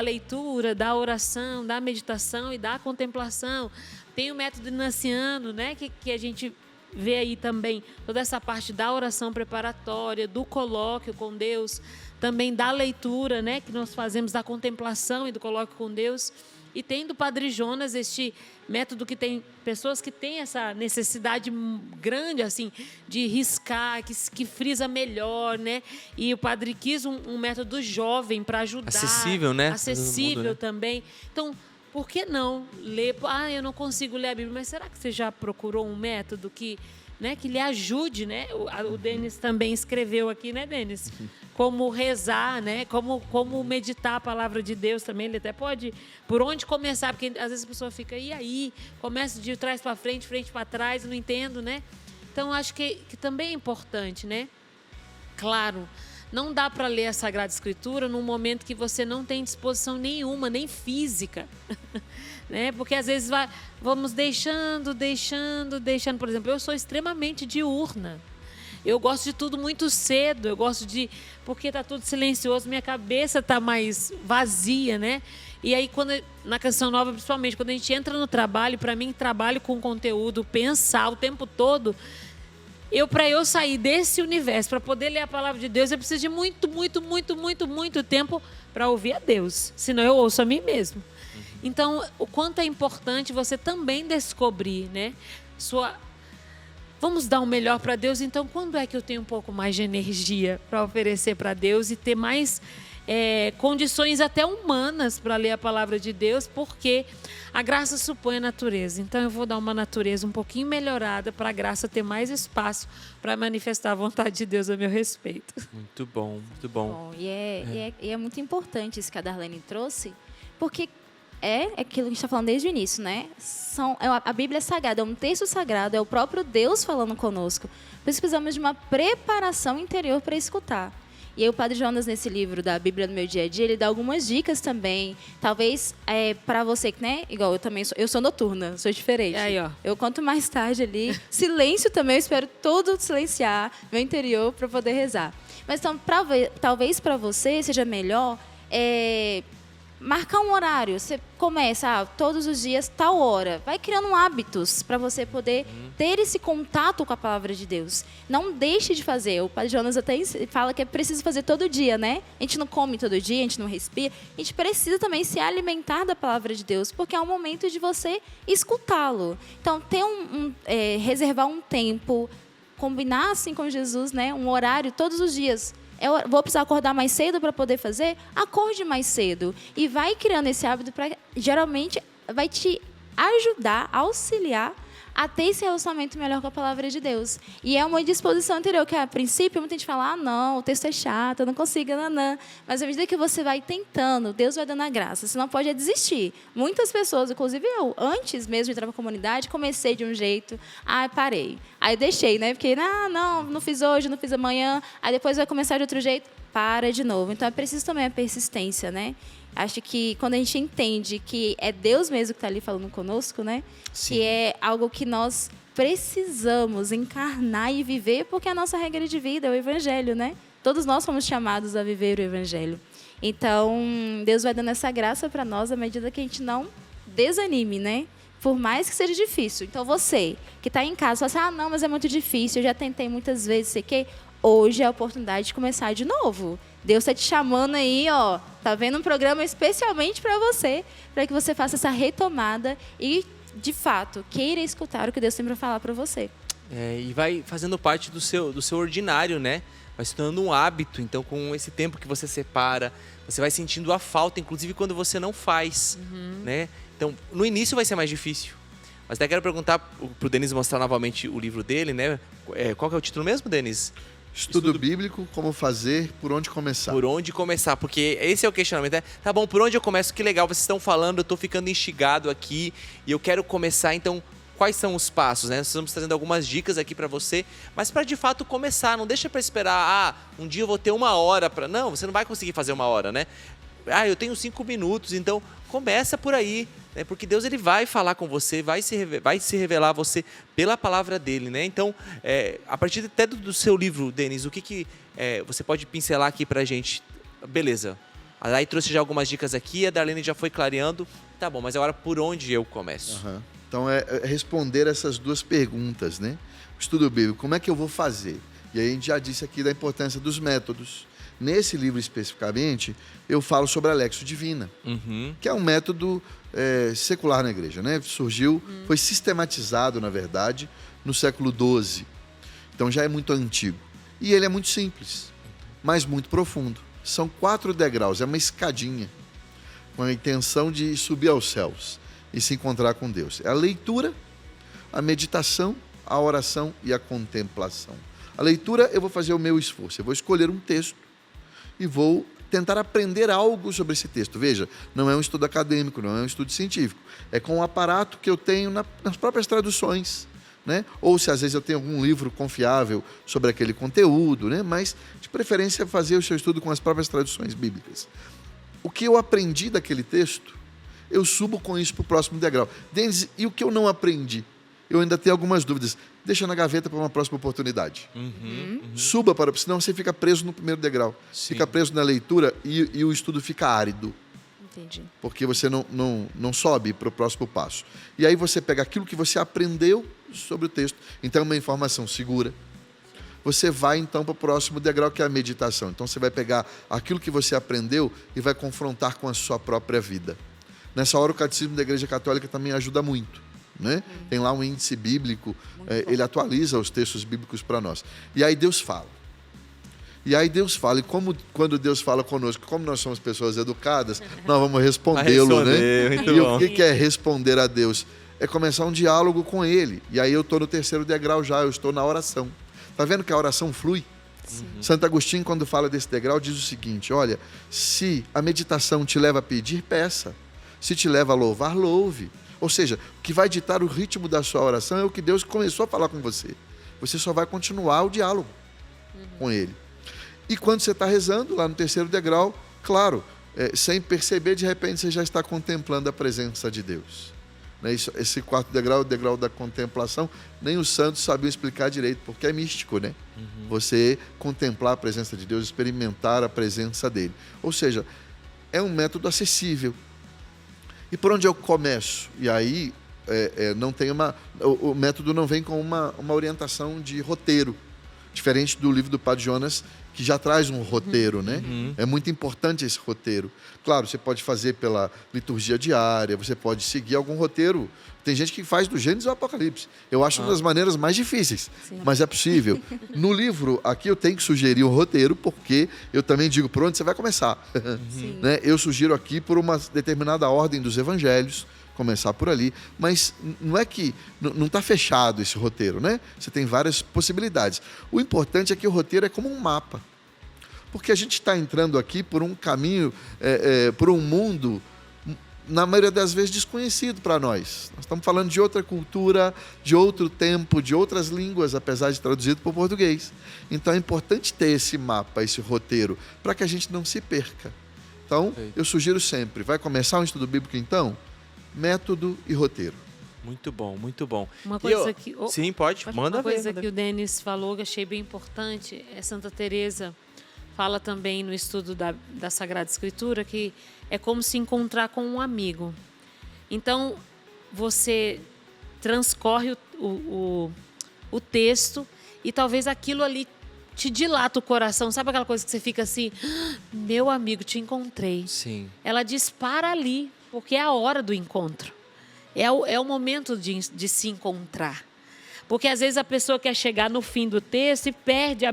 leitura, da oração, da meditação e da contemplação. Tem o método inaciano, né, que a gente vê aí também toda essa parte da oração preparatória, do colóquio com Deus, também da leitura, né, que nós fazemos da contemplação e do colóquio com Deus. E tem do Padre Jonas este método que tem pessoas que têm essa necessidade grande assim de riscar, que frisa melhor, né? E o Padre quis um método jovem para ajudar. Acessível, né? Acessível, né? Também. Então, por que não ler? Eu não consigo ler a Bíblia, mas será que você já procurou um método que lhe ajude, né? O Denis também escreveu aqui, né, Denis? Como rezar, né? Como meditar a palavra de Deus também. Ele até pode, por onde começar, porque às vezes a pessoa fica, e aí? Começa de trás para frente, frente para trás, não entendo, né? Então, acho que também é importante, né? Claro, não dá para ler a Sagrada Escritura num momento que você não tem disposição nenhuma, nem física. Né? Porque às vezes vamos deixando. Por exemplo, eu sou extremamente diurna. Eu gosto de tudo muito cedo, porque está tudo silencioso, minha cabeça está mais vazia, né? E aí, na Canção Nova, principalmente, quando a gente entra no trabalho, para mim, trabalho com conteúdo, pensar o tempo todo, para eu sair desse universo, para poder ler a palavra de Deus, eu preciso de muito tempo para ouvir a Deus. Senão eu ouço a mim mesmo. Então, o quanto é importante você também descobrir, né? Vamos dar o melhor para Deus. Então, quando é que eu tenho um pouco mais de energia para oferecer para Deus e ter mais condições até humanas para ler a palavra de Deus, porque a graça supõe a natureza. Então, eu vou dar uma natureza um pouquinho melhorada para a graça ter mais espaço para manifestar a vontade de Deus a meu respeito. Muito bom, muito bom. Bom, e é muito importante isso que a Darlene trouxe, porque é aquilo que a gente está falando desde o início, né? A Bíblia é sagrada, é um texto sagrado, é o próprio Deus falando conosco. Por isso precisamos de uma preparação interior para escutar. E aí o Padre Jonas, nesse livro da Bíblia no meu dia a dia, ele dá algumas dicas também. Talvez para você, né? Igual eu sou noturna, sou diferente. Aí, ó. Eu quanto mais tarde ali, silêncio também, eu espero todo silenciar meu interior para poder rezar. Mas então, talvez para você seja melhor marcar um horário. Você começa todos os dias, tal hora. Vai criando hábitos para você poder ter esse contato com a palavra de Deus. Não deixe de fazer. O Padre Jonas até fala que é preciso fazer todo dia, né? A gente não come todo dia, a gente não respira. A gente precisa também se alimentar da palavra de Deus, porque é um momento de você escutá-lo. Então, reservar um tempo, combinar assim com Jesus, né? Um horário todos os dias. Eu vou precisar acordar mais cedo para poder fazer? Acorde mais cedo. E vai criando esse hábito para, geralmente, vai te ajudar, auxiliar a ter esse relacionamento melhor com a palavra de Deus. E é uma disposição anterior, que a princípio muita gente fala, não, o texto é chato, eu não consigo, nanã. Mas à medida que você vai tentando, Deus vai dando a graça. Você não pode desistir. Muitas pessoas, inclusive eu, antes mesmo de entrar na comunidade, comecei de um jeito, parei. Aí deixei, né? Porque, não fiz hoje, não fiz amanhã. Aí depois vai começar de outro jeito, para de novo. Então é preciso também a persistência, né? Acho que quando a gente entende que é Deus mesmo que está ali falando conosco, né? Sim. Que é algo que nós precisamos encarnar e viver, porque é a nossa regra de vida é o Evangelho, né? Todos nós somos chamados a viver o Evangelho. Então, Deus vai dando essa graça para nós à medida que a gente não desanime, né? Por mais que seja difícil. Então, você que está em casa, fala assim, não, mas é muito difícil, eu já tentei muitas vezes, sei que hoje é a oportunidade de começar de novo. Deus está te chamando aí, ó, tá vendo um programa especialmente para você, para que você faça essa retomada e, de fato, queira escutar o que Deus tem para falar para você. E vai fazendo parte do seu ordinário, né? Vai se tornando um hábito. Então, com esse tempo que você separa, você vai sentindo a falta, inclusive quando você não faz, né? Então, no início vai ser mais difícil. Mas até quero perguntar pro Denis mostrar novamente o livro dele, né? Qual que é o título mesmo, Denis? Estudo bíblico, como fazer, por onde começar. Por onde começar, porque esse é o questionamento, né? Tá bom, por onde eu começo? Que legal, vocês estão falando, eu estou ficando instigado aqui e eu quero começar, então quais são os passos, né? Nós estamos trazendo algumas dicas aqui para você, mas para de fato começar, não deixa para esperar, um dia eu vou ter 1 hora para... Não, você não vai conseguir fazer 1 hora, né? Eu tenho 5 minutos, então começa por aí, né? Porque Deus ele vai falar com você, vai se revelar a você pela palavra dele, né? Então, a partir até do seu livro, Denis, o que você pode pincelar aqui pra gente? Beleza, a Lai trouxe já algumas dicas aqui, a Darlene já foi clareando, tá bom, mas agora por onde eu começo? Então, é responder essas duas perguntas, né? O estudo bíblico, como é que eu vou fazer? E aí a gente já disse aqui da importância dos métodos. Nesse livro especificamente, eu falo sobre a Lexio Divina, que é um método secular na igreja, né? Surgiu, foi sistematizado, na verdade, no século XII. Então já é muito antigo. E ele é muito simples, mas muito profundo. São 4 degraus, é uma escadinha, com a intenção de subir aos céus e se encontrar com Deus. É a leitura, a meditação, a oração e a contemplação. A leitura, eu vou fazer o meu esforço, eu vou escolher um texto e vou tentar aprender algo sobre esse texto. Veja, não é um estudo acadêmico, não é um estudo científico. É com o aparato que eu tenho nas próprias traduções, né? Ou se às vezes eu tenho algum livro confiável sobre aquele conteúdo, né? Mas, de preferência, fazer o seu estudo com as próprias traduções bíblicas. O que eu aprendi daquele texto, eu subo com isso para o próximo degrau. Denis, e o que eu não aprendi? Eu ainda tenho algumas dúvidas. Deixa na gaveta para uma próxima oportunidade. Suba senão você fica preso no primeiro degrau. Sim. Fica preso na leitura e o estudo fica árido. Entendi. Porque você não sobe para o próximo passo. E aí você pega aquilo que você aprendeu sobre o texto. Então é uma informação segura, você vai então para o próximo degrau, que é a meditação. Então você vai pegar aquilo que você aprendeu e vai confrontar com a sua própria vida. Nessa hora o Catecismo da Igreja Católica também ajuda muito, né? Tem lá um índice bíblico, ele atualiza os textos bíblicos para nós. E aí Deus fala. E quando Deus fala conosco, como nós somos pessoas educadas, nós vamos respondê-lo, né? Muito E bom. o que é responder a Deus? É começar um diálogo com Ele. E aí eu estou no terceiro degrau já, eu estou na oração. Está vendo que a oração flui? Santo Agostinho, quando fala desse degrau, diz o seguinte: olha, se a meditação te leva a pedir, peça. Se te leva a louvar, louve. Ou seja, o que vai ditar o ritmo da sua oração é o que Deus começou a falar com você. Você só vai continuar o diálogo com Ele. E quando você está rezando, lá no terceiro degrau, claro, sem perceber, de repente você já está contemplando a presença de Deus. Né? Esse quarto degrau é o degrau da contemplação. Nem os santos sabiam explicar direito, porque é místico, né? Você contemplar a presença de Deus, experimentar a presença dele. Ou seja, é um método acessível. E por onde eu começo? E aí, não tem o método não vem com uma orientação de roteiro, diferente do livro do Padre Jonas, que já traz um roteiro, né? É muito importante esse roteiro. Claro, você pode fazer pela liturgia diária, você pode seguir algum roteiro. Tem gente que faz do Gênesis ao Apocalipse. Eu acho uma das maneiras mais difíceis, mas é possível. No livro, aqui eu tenho que sugerir um roteiro, porque eu também digo por onde você vai começar. Né? Eu sugiro aqui por uma determinada ordem dos evangelhos, começar por ali, mas não é que não está fechado esse roteiro, né? Você tem várias possibilidades. O importante é que o roteiro é como um mapa, porque a gente está entrando aqui por um caminho, por um mundo, na maioria das vezes, desconhecido para nós. Nós estamos falando de outra cultura, de outro tempo, de outras línguas, apesar de traduzido para o português. Então é importante ter esse mapa, esse roteiro, para que a gente não se perca. Então, eu sugiro sempre, vai começar um estudo bíblico então? Método e roteiro. Muito bom, muito bom. Uma coisa que... Sim, pode. Manda Uma ver. coisa que o Denis falou que achei bem importante é Santa Teresa fala também no estudo da Sagrada Escritura que é como se encontrar com um amigo. Então, você transcorre o texto e talvez aquilo ali te dilata o coração. Sabe aquela coisa que você fica assim, meu amigo, te encontrei. Sim. Ela dispara ali, porque é a hora do encontro. É o momento de se encontrar. Porque às vezes a pessoa quer chegar no fim do texto e perde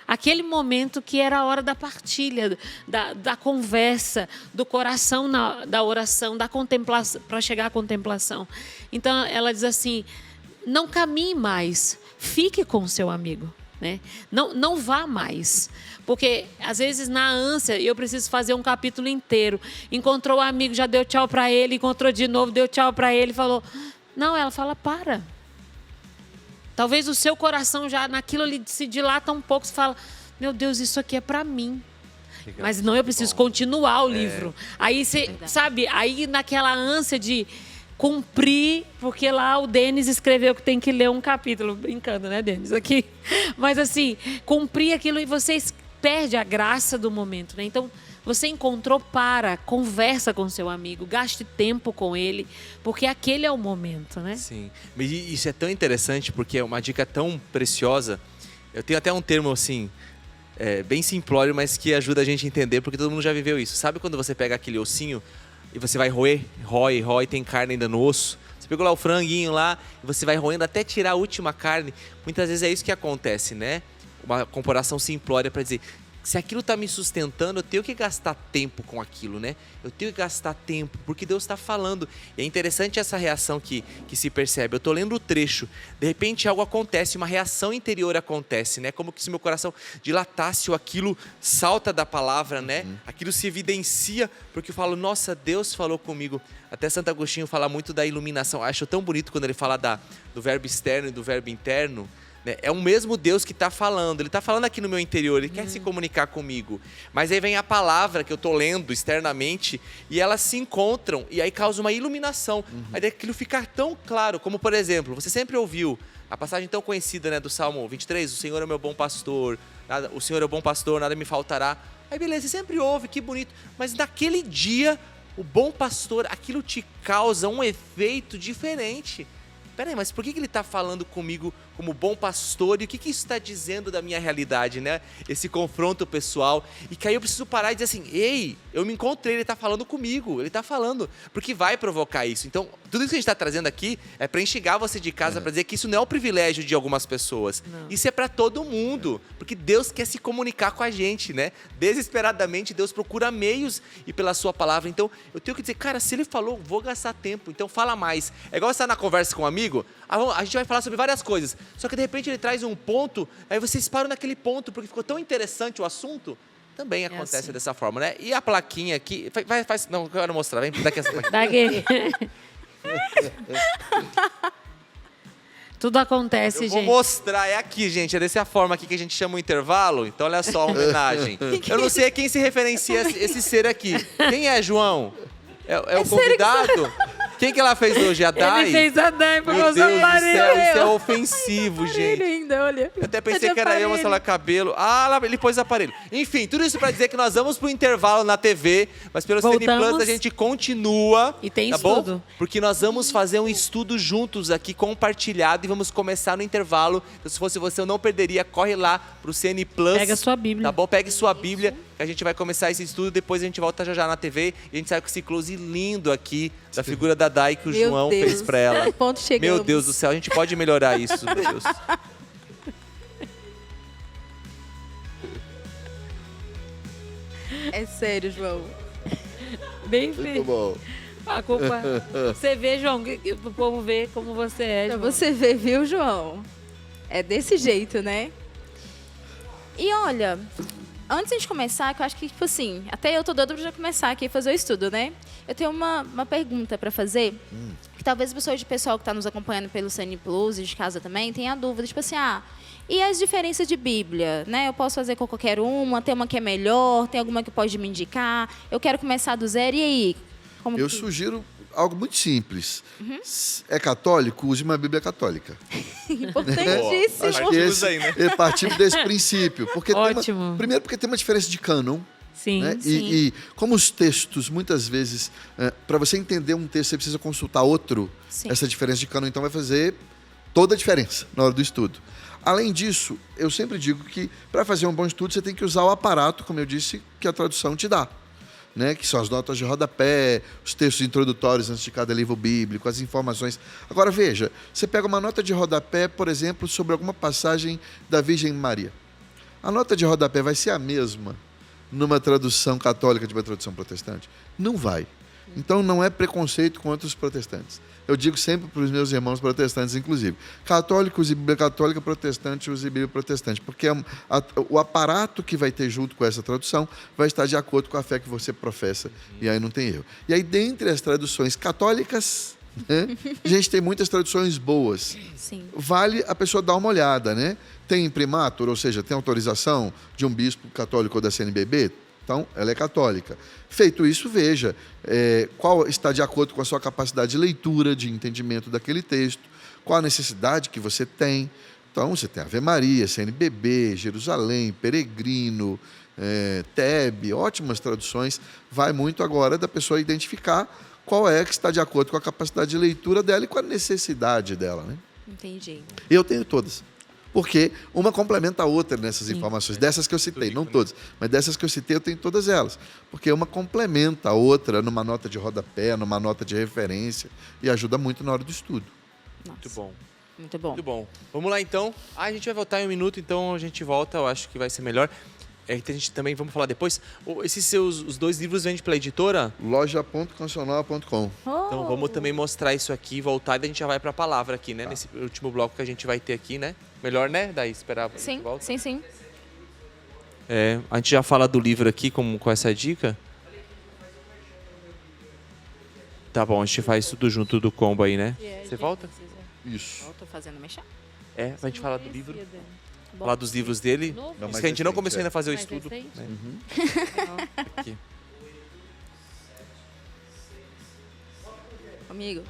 aquele momento que era a hora da partilha, da conversa, do coração da oração, da contemplação, para chegar à contemplação. Então ela diz assim, não caminhe mais, fique com o seu amigo. Né? Não vá mais, porque às vezes na ânsia eu preciso fazer um capítulo inteiro. Encontrou o amigo, já deu tchau para ele, encontrou de novo, deu tchau para ele, falou. Não, ela fala, para. Talvez o seu coração já naquilo ali se dilata um pouco, você fala, meu Deus, isso aqui é para mim. Legal. Mas não, eu preciso continuar o livro. Aí você, sabe, aí naquela ânsia de cumprir, porque lá o Denis escreveu que tem que ler um capítulo, brincando, né, Denis, aqui. Mas assim, cumprir aquilo e você perde a graça do momento, né? Então, você encontrou, conversa com seu amigo, gaste tempo com ele, porque aquele é o momento, né? Sim, e isso é tão interessante, porque é uma dica tão preciosa. Eu tenho até um termo assim, bem simplório, mas que ajuda a gente a entender, porque todo mundo já viveu isso. Sabe quando você pega aquele ossinho e você vai rói, tem carne ainda no osso? Você pegou lá o franguinho lá e você vai roendo até tirar a última carne. Muitas vezes é isso que acontece, né? Uma comparação simplória para dizer, se aquilo está me sustentando, eu tenho que gastar tempo com aquilo, né? Eu tenho que gastar tempo, porque Deus está falando. E é interessante essa reação que se percebe. Eu estou lendo o trecho, de repente algo acontece, uma reação interior acontece, né? Como que se meu coração dilatasse ou aquilo salta da palavra, né? Aquilo se evidencia, porque eu falo, nossa, Deus falou comigo. Até Santo Agostinho fala muito da iluminação. Acho tão bonito quando ele fala do verbo externo e do verbo interno. É o mesmo Deus que está falando. Ele está falando aqui no meu interior. Ele quer se comunicar comigo. Mas aí vem a palavra que eu estou lendo externamente e elas se encontram e aí causa uma iluminação. Aí aquilo fica tão claro. Como, por exemplo, você sempre ouviu a passagem tão conhecida, né, do Salmo 23. O Senhor é o meu bom pastor. O Senhor é o bom pastor, nada me faltará. Aí beleza, você sempre ouve, que bonito. Mas naquele dia, o bom pastor, aquilo te causa um efeito diferente. peraí, mas por que ele está falando comigo como bom pastor? E o que isso está dizendo da minha realidade, né? Esse confronto pessoal. E que aí eu preciso parar e dizer assim, ei, eu me encontrei, ele está falando comigo, ele está falando, porque vai provocar isso. Então, tudo isso que a gente está trazendo aqui é para instigar você de casa, para dizer que isso não é o privilégio de algumas pessoas. Não. Isso é para todo mundo, porque Deus quer se comunicar com a gente, né? Desesperadamente, Deus procura meios e pela sua palavra. Então, eu tenho que dizer, cara, se ele falou, vou gastar tempo, então fala mais. É igual você estar na conversa com um amigo, a gente vai falar sobre várias coisas, só que de repente ele traz um ponto, aí vocês param naquele ponto, porque ficou tão interessante o assunto. Também acontece assim. dessa forma, né? E a plaquinha aqui, não, eu quero mostrar, vem, daqui essa plaquinha. Daqui. Tudo acontece, Eu vou gente. mostrar, é aqui, gente, é dessa forma aqui que a gente chama o intervalo. Então, olha só a homenagem. Eu não sei a quem se referencia esse ser aqui. Quem é, João? É o convidado? Quem que ela fez hoje? A Dai? Ele fez a Dai por Meu causa Deus do do céu, aparelho. isso é ofensivo, gente. ainda, olha. Eu até pensei que era eu mostrando o cabelo. Ah, ele pôs o aparelho. Enfim, tudo isso pra dizer que nós vamos pro intervalo na TV, mas pelo CN Voltamos. Plus a gente continua. E tem tá estudo. bom? Porque nós vamos fazer um estudo juntos aqui, compartilhado, e vamos começar no intervalo. Então, se fosse você, eu não perderia. Corre lá pro CN Plus. Pega sua Bíblia. Tá bom? Pegue sua Bíblia, que a gente vai começar esse estudo, depois a gente volta já na TV e a gente sai com esse close lindo aqui da figura da Dai que o Meu João Deus. fez pra ela. Ponto chegamos. Meu Deus do céu, a gente pode melhorar isso, meu Deus. É sério, João. Bem Muito feito. bom. A culpa. Você vê, João, o povo vê como você é. Pra João. você ver, viu, João? É desse jeito, né? E olha, antes de começar, que eu acho que, tipo assim, até eu tô doida pra já começar aqui a fazer o estudo, né? Eu tenho uma pergunta pra fazer, que talvez o pessoal que tá nos acompanhando pelo CN Plus e de casa também tenha dúvida, tipo assim, e as diferenças de Bíblia, né? Eu posso fazer com qualquer uma, tem uma que é melhor, tem alguma que pode me indicar, eu quero começar do zero, e aí? Como Eu que- sugiro algo muito simples. É católico, use uma Bíblia católica. Importantíssimo. Acho que Partimos aí, né? partimos desse princípio. Porque Ótimo. primeiro porque tem uma diferença de cânon. Sim, Né? sim. E como os textos, muitas vezes, para você entender um texto, você precisa consultar outro. Sim. Essa diferença de cânon, então, vai fazer toda a diferença na hora do estudo. Além disso, eu sempre digo que para fazer um bom estudo, você tem que usar o aparato, como eu disse, que a tradução te dá. Né? Que são as notas de rodapé, os textos introdutórios antes de cada livro bíblico, as informações. Agora, veja, você pega uma nota de rodapé, por exemplo, sobre alguma passagem da Virgem Maria. A nota de rodapé vai ser a mesma numa tradução católica de uma tradução protestante? Não vai. Então, não é preconceito contra os protestantes. Eu digo sempre para os meus irmãos protestantes, inclusive, católicos e Bíblia católica, protestante use Bíblia protestante, porque o aparato que vai ter junto com essa tradução vai estar de acordo com a fé que você professa, e aí não tem erro. E aí, dentre as traduções católicas, né, a gente tem muitas traduções boas. Sim. Vale a pessoa dar uma olhada, né? Tem imprimatur, ou seja, tem autorização de um bispo católico ou da CNBB? Então, ela é católica. Feito isso, veja qual está de acordo com a sua capacidade de leitura, de entendimento daquele texto, qual a necessidade que você tem. Então, você tem Ave Maria, CNBB, Jerusalém, Peregrino, Tebe, ótimas traduções. Vai muito agora da pessoa identificar qual é que está de acordo com a capacidade de leitura dela e com a necessidade dela, né? Entendi. Eu tenho todas. Porque uma complementa a outra nessas informações. Dessas que eu citei, não todas, mas dessas que eu citei, eu tenho todas elas. Porque uma complementa a outra numa nota de rodapé, numa nota de referência, e ajuda muito na hora do estudo. Muito bom. Muito bom. Muito bom. Vamos lá, então. A gente vai voltar em um minuto, então a gente volta. Eu acho que vai ser melhor. A gente também, vamos falar depois. Esses os dois livros vendem pela editora? Loja.cancional.com. Então vamos também mostrar isso aqui, voltar e daí a gente já vai para a palavra aqui, né? Nesse último bloco que a gente vai ter aqui, né? Melhor, né? Daí esperar a Sim, volta. sim, sim. A gente já fala do livro aqui com essa dica. Tá bom, a gente faz tudo junto do combo aí, né? Você volta? Isso. Eu tô fazendo mexer. Pra gente falar do livro. Bom. Falar dos livros dele. Novo? Não, Isso mas que a gente não recente, começou ainda a fazer o Mais estudo. recente? Né? Aqui. Amigo.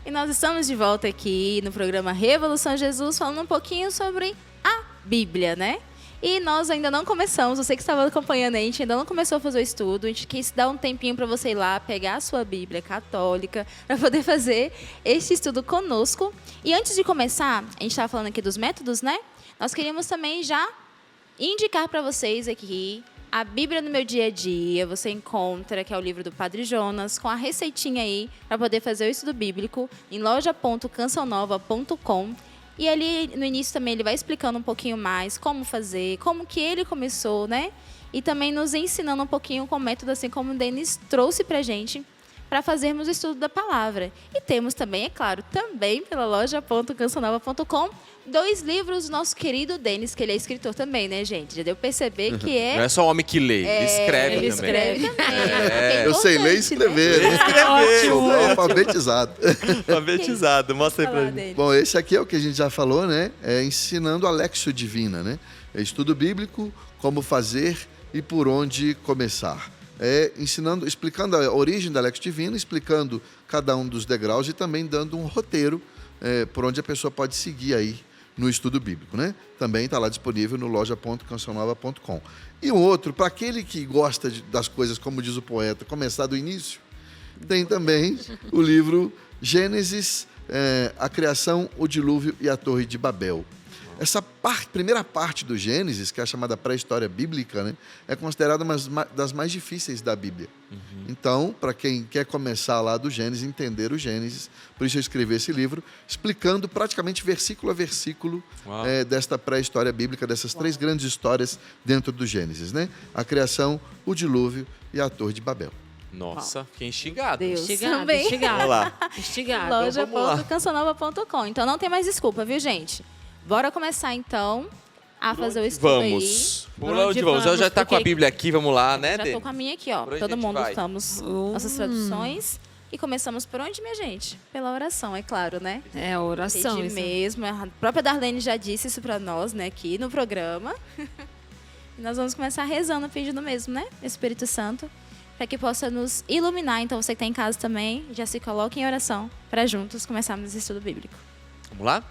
E nós estamos de volta aqui no programa Revolução Jesus, falando um pouquinho sobre a Bíblia, né? E nós ainda não começamos, você que estava acompanhando a gente ainda não começou a fazer o estudo, a gente quis dar um tempinho para você ir lá, pegar a sua Bíblia católica, para poder fazer este estudo conosco. E antes de começar, a gente estava falando aqui dos métodos, né? Nós queríamos também já indicar para vocês aqui a Bíblia no Meu Dia a Dia. Você encontra, que é o livro do Padre Jonas, com a receitinha aí para poder fazer o estudo bíblico em loja.cançãonova.com. E ali, no início também, ele vai explicando um pouquinho mais como fazer, como que ele começou, né? E também nos ensinando um pouquinho com o método, assim como o Denis trouxe pra gente, para fazermos o estudo da palavra. E temos também, é claro, também pela loja.cançãonova.com, 2 livros do nosso querido Denis, que ele é escritor também, né, gente? Já deu pra perceber que é... Não é só o homem que lê, ele escreve ele também. escreve também. É. Eu sei ler e escrever. Né? Sou alfabetizado. Alfabetizado, mostra aí pra gente. Dele. Bom, esse aqui é o que a gente já falou, né? É ensinando a Lexio Divina, né? É estudo bíblico, como fazer e por onde começar. É ensinando, explicando a origem da Lexio Divina, explicando cada um dos degraus e também dando um roteiro por onde a pessoa pode seguir aí no estudo bíblico, né? Também está lá disponível no loja.cançãonova.com. E um outro, para aquele que gosta das coisas, como diz o poeta, começar do início, tem também o livro Gênesis, a Criação, o Dilúvio e a Torre de Babel. Essa primeira parte do Gênesis, que é a chamada pré-história bíblica, né, é considerada uma das mais difíceis da Bíblia. Então, para quem quer começar lá do Gênesis, entender o Gênesis, por isso eu escrevi esse livro, explicando praticamente versículo a versículo desta pré-história bíblica, dessas 3 grandes histórias dentro do Gênesis, né? A criação, o dilúvio e a Torre de Babel. Nossa, fiquei instigado. Deus. Instigado, Também. instigado. Vamos lá. Instigado. loja.cançãonova.com. Então não tem mais desculpa, viu, gente? Bora começar, então, a fazer o estudo aí. Vamos. Por Por onde onde vamos? Eu já vamos? tá com a Porque- Bíblia aqui, vamos lá, né, Já Dê? tô com a minha aqui, ó. Por onde a Todo gente mundo vai? estamos nossas traduções. E começamos por onde, minha gente? Pela oração, é claro, né? É a oração. Pedir isso. mesmo. A própria Darlene já disse isso pra nós, né, aqui no programa. E nós vamos começar rezando, pedindo mesmo, né? Espírito Santo, para que possa nos iluminar. Então, você que está em casa também, já se coloque em oração para juntos começarmos esse estudo bíblico. Vamos lá?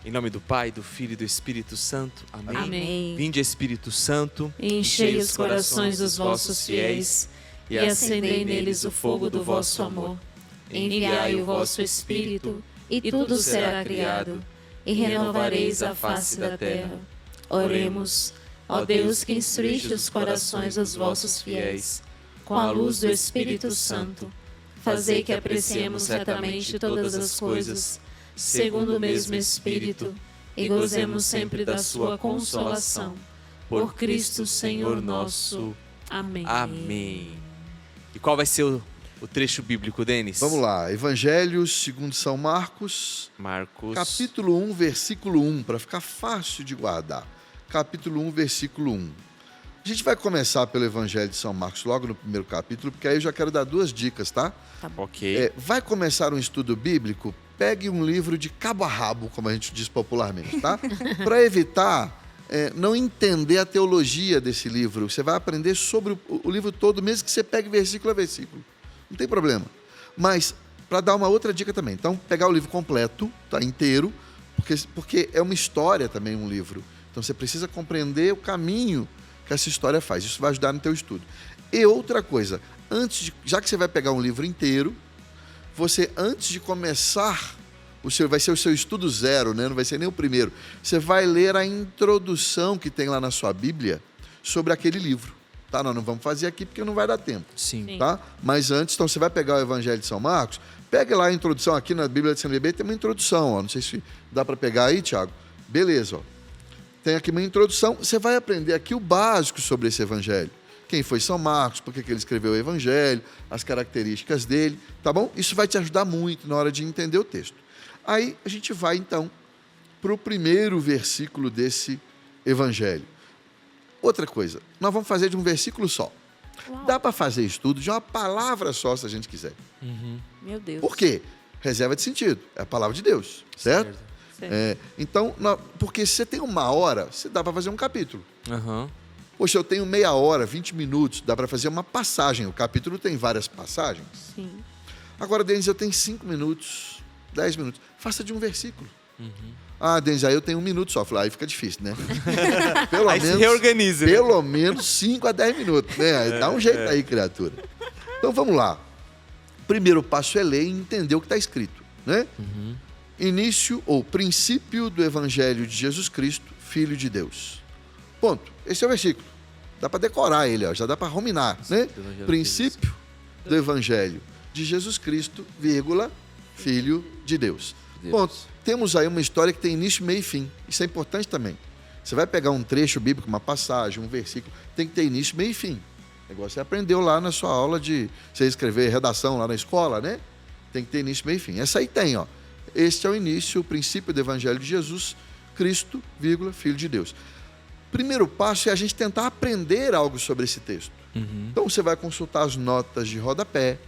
Em nome do Pai, do Filho e do Espírito Santo. Amém. Amém. Vinde, Espírito Santo, Enchei os corações dos vossos fiéis e acendei neles o fogo do vosso amor. Enviai o vosso Espírito E tudo será criado, e renovareis a face da terra. Oremos, ó Deus que instruíste os corações dos vossos fiéis, com a luz do Espírito Santo, fazei que apreciemos certamente todas as coisas, segundo o mesmo Espírito, e gozemos sempre da sua consolação. Por Cristo Senhor nosso. Amém. Amém. E qual vai ser o trecho bíblico, Denis? Vamos lá, Evangelho segundo São Marcos, Marcos. capítulo 1, versículo 1, para ficar fácil de guardar. Capítulo 1, versículo 1. A gente vai começar pelo Evangelho de São Marcos, logo no primeiro capítulo, porque aí eu já quero dar 2 dicas, tá? Ok. Vai começar um estudo bíblico, pegue um livro de cabo a rabo, como a gente diz popularmente, tá? Para evitar não entender a teologia desse livro. Você vai aprender sobre o livro todo, mesmo que você pegue versículo a versículo. Não tem problema. Mas, para dar uma outra dica também, então, pegar o livro completo, tá, inteiro, porque é uma história também, um livro. Então, você precisa compreender o caminho que essa história faz. Isso vai ajudar no teu estudo. E outra coisa, já que você vai pegar um livro inteiro, você, antes de começar, vai ser o seu estudo 0, né? Não vai ser nem o primeiro. Você vai ler a introdução que tem lá na sua Bíblia sobre aquele livro. Tá? Nós não vamos fazer aqui porque não vai dar tempo. Sim. Tá? Mas antes, então, você vai pegar o Evangelho de São Marcos, pegue lá a introdução aqui na Bíblia de CNBB, tem uma introdução. Ó. Não sei se dá para pegar aí, Tiago. Beleza, ó. Tem aqui uma introdução. Você vai aprender aqui o básico sobre esse Evangelho. Quem foi São Marcos, por que ele escreveu o Evangelho, as características dele, tá bom? Isso vai te ajudar muito na hora de entender o texto. Aí a gente vai, então, para o primeiro versículo desse Evangelho. Outra coisa, nós vamos fazer de um versículo só. Uau. Dá para fazer estudo de uma palavra só, se a gente quiser. Meu Deus. Por quê? Reserva de sentido. É a palavra de Deus, certo? Então, porque se você tem 1 hora, você dá para fazer um capítulo. Aham. Poxa, eu tenho meia hora, 20 minutos, dá para fazer uma passagem. O capítulo tem várias passagens. Sim. Agora, Denis, eu tenho 5 minutos, 10 minutos. Faça de um versículo. Ah, Denis, aí eu tenho 1 minuto só. Falei, aí fica difícil, né? Pelo Aí se reorganiza, né? Pelo menos 5 a 10 minutos, né? Aí dá um jeito aí, criatura. Então vamos lá. O primeiro passo é ler e entender o que está escrito, né? Início ou princípio do Evangelho de Jesus Cristo, Filho de Deus. Ponto. Esse é o versículo. Dá para decorar ele, ó. Já dá para ruminar, né? Princípio do Evangelho de Jesus Cristo, vírgula, Filho de Deus. Ponto. Temos aí uma história que tem início, meio e fim. Isso é importante também. Você vai pegar um trecho bíblico, uma passagem, um versículo, tem que ter início, meio e fim. O negócio você aprendeu lá na sua aula de você escrever redação lá na escola, né? Tem que ter início, meio e fim. Essa aí tem, ó. Este é o início, o princípio do Evangelho de Jesus, Cristo, vírgula, Filho de Deus. Primeiro passo é a gente tentar aprender algo sobre esse texto. Então você vai consultar as notas de rodapé,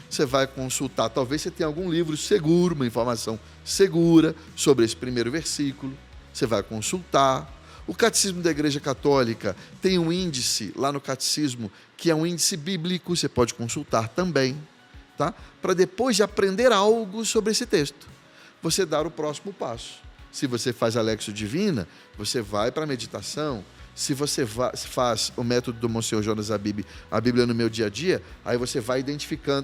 você vai consultar, talvez você tenha algum livro seguro, uma informação segura sobre esse primeiro versículo, você vai consultar. O Catecismo da Igreja Católica tem um índice lá no Catecismo, que é um índice bíblico, você pode consultar também, tá? Para depois de aprender algo sobre esse texto, você dar o próximo passo. Se você faz a Lexio Divina, você vai para a meditação. Se você faz o método do Monsenhor Jonas Abib, a Bíblia no meu dia a dia, aí você vai identificar,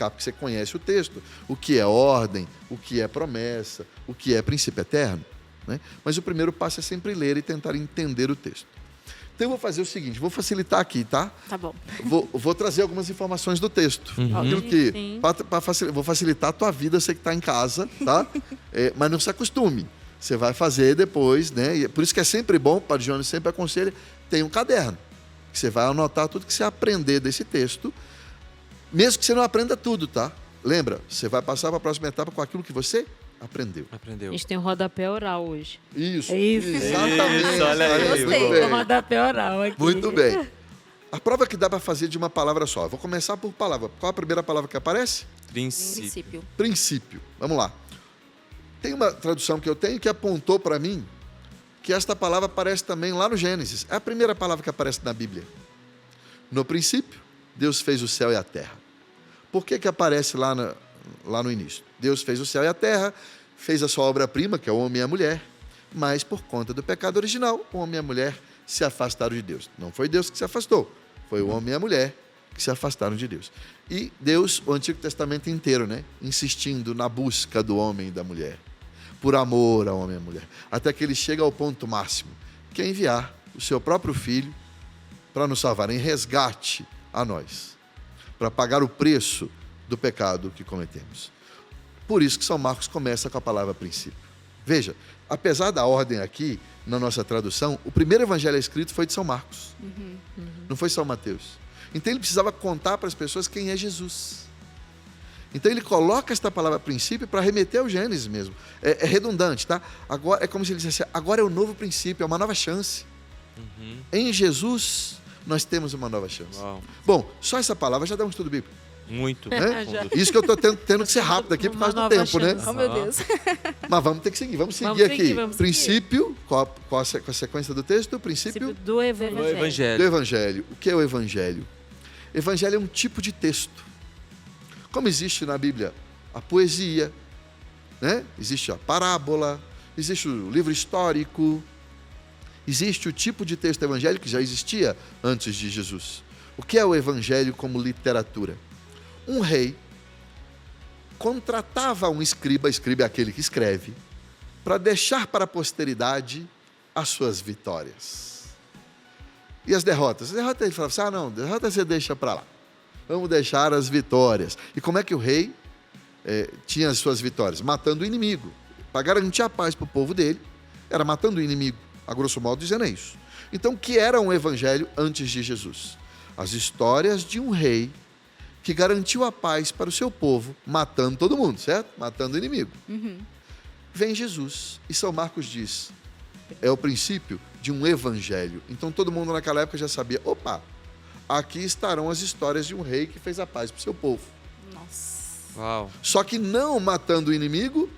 porque você conhece o texto, o que é ordem, o que é promessa, o que é princípio eterno, né? Mas o primeiro passo é sempre ler e tentar entender o texto. Então eu vou fazer o seguinte, vou facilitar aqui, tá? Tá bom. Vou trazer algumas informações do texto. Aquilo que, vou facilitar a tua vida, você que está em casa, tá? Mas não se acostume. Você vai fazer depois, né? E por isso que é sempre bom, o Padre Jones sempre aconselha, tem um caderno. Que você vai anotar tudo que você aprender desse texto, mesmo que você não aprenda tudo, tá? Lembra, você vai passar para a próxima etapa com aquilo que você aprendeu. A gente tem um rodapé oral hoje. Isso, Isso. exatamente. Isso, olha aí. Muito Gostei. bem. Um rodapé oral aqui. Muito bem. A prova que dá para fazer de uma palavra só. Eu vou começar por palavra. Qual a primeira palavra que aparece? Princípio. Princípio. Vamos lá. Tem uma tradução que eu tenho que apontou para mim que esta palavra aparece também lá no Gênesis. É a primeira palavra que aparece na Bíblia. No princípio, Deus fez o céu e a terra. Por que aparece lá no início? Deus fez o céu e a terra, fez a sua obra-prima, que é o homem e a mulher, mas por conta do pecado original, o homem e a mulher se afastaram de Deus. Não foi Deus que se afastou, foi o homem e a mulher que se afastaram de Deus. E Deus, o Antigo Testamento inteiro, né, insistindo na busca do homem e da mulher, por amor ao homem e à mulher, até que ele chega ao ponto máximo, que é enviar o seu próprio filho para nos salvar, em resgate a nós, para pagar o preço do pecado que cometemos. Por isso que São Marcos começa com a palavra princípio. Veja, apesar da ordem aqui, na nossa tradução, o primeiro evangelho escrito foi de São Marcos, não foi São Mateus. Então ele precisava contar para as pessoas quem é Jesus. Então ele coloca esta palavra princípio para remeter ao Gênesis mesmo. É redundante, tá? Agora, é como se ele dissesse, agora é o novo princípio, é uma nova chance. Em Jesus, nós temos uma nova chance. Uau. Bom, só essa palavra já dá um estudo bíblico. Muito. Né? Já. Isso que eu estou tendo que ser rápido aqui por Uma causa do nova tempo, né? chance. Oh, meu Deus. Mas vamos ter que seguir, vamos seguir Vamos aqui. seguir, vamos Princípio, qual a sequência do texto? O Princípio princípio do O Evangelho. do Evangelho. Evangelho. O que é o Evangelho? Evangelho é um tipo de texto. Como existe na Bíblia a poesia, né? Existe a parábola, existe o livro histórico, existe o tipo de texto evangélico que já existia antes de Jesus. O que é o Evangelho como literatura? Um rei contratava um escriba é aquele que escreve, para deixar para a posteridade as suas vitórias. E as derrotas? As derrotas ele falava assim, não, derrota você deixa para lá. Vamos deixar as vitórias. E como é que o rei tinha as suas vitórias? Matando o inimigo. Para garantir a paz para o povo dele, era matando o inimigo, a grosso modo dizendo isso. Então, o que era um evangelho antes de Jesus? As histórias de um rei que garantiu a paz para o seu povo, matando todo mundo, certo? Matando o inimigo. Vem Jesus, e São Marcos diz, é o princípio de um evangelho. Então todo mundo naquela época já sabia, opa, aqui estarão as histórias de um rei que fez a paz para o seu povo. Nossa. Uau. Só que não matando o inimigo,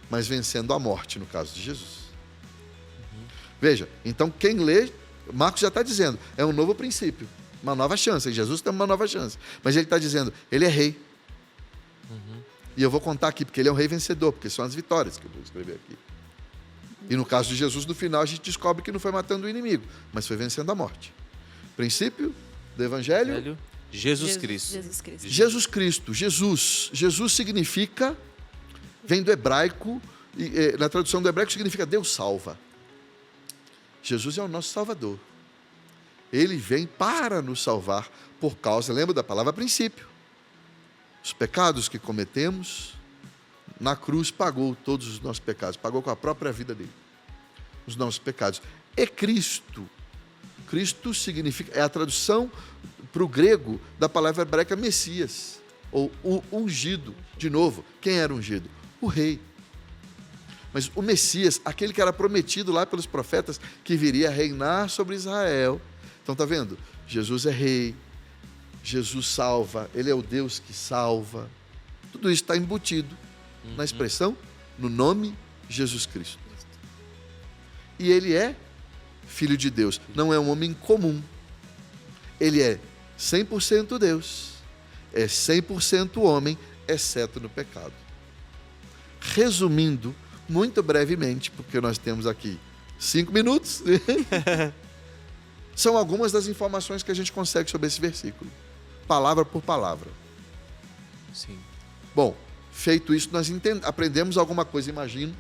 mas vencendo a morte, no caso de Jesus. Veja, então quem lê, Marcos já está dizendo, é um novo princípio, uma nova chance. Jesus tem uma nova chance. Mas ele está dizendo, ele é rei. E eu vou contar aqui, porque ele é um rei vencedor, porque são as vitórias que eu vou escrever aqui. E no caso de Jesus, no final, a gente descobre que não foi matando o inimigo, mas foi vencendo a morte. Princípio do Evangelho. Jesus Cristo. Jesus Cristo. Jesus Cristo, Jesus. Jesus significa, vem do hebraico, e na tradução do hebraico significa Deus salva. Jesus é o nosso Salvador. Ele vem para nos salvar por causa, lembra da palavra princípio. Os pecados que cometemos, na cruz pagou todos os nossos pecados, pagou com a própria vida dele, os nossos pecados. E Cristo. Cristo significa, é a tradução para o grego da palavra hebraica Messias, ou o ungido. De novo, quem era ungido? O rei. Mas o Messias, aquele que era prometido lá pelos profetas, que viria reinar sobre Israel. Então, está vendo? Jesus é rei, Jesus salva, ele é o Deus que salva. Tudo isso está embutido na expressão, no nome Jesus Cristo. E ele é Filho de Deus, não é um homem comum. Ele é 100% Deus, é 100% homem, exceto no pecado. Resumindo, muito brevemente, porque nós temos aqui 5 minutos, são algumas das informações que a gente consegue sobre esse versículo, palavra por palavra. Sim. Bom, feito isso, nós aprendemos alguma coisa, imagino,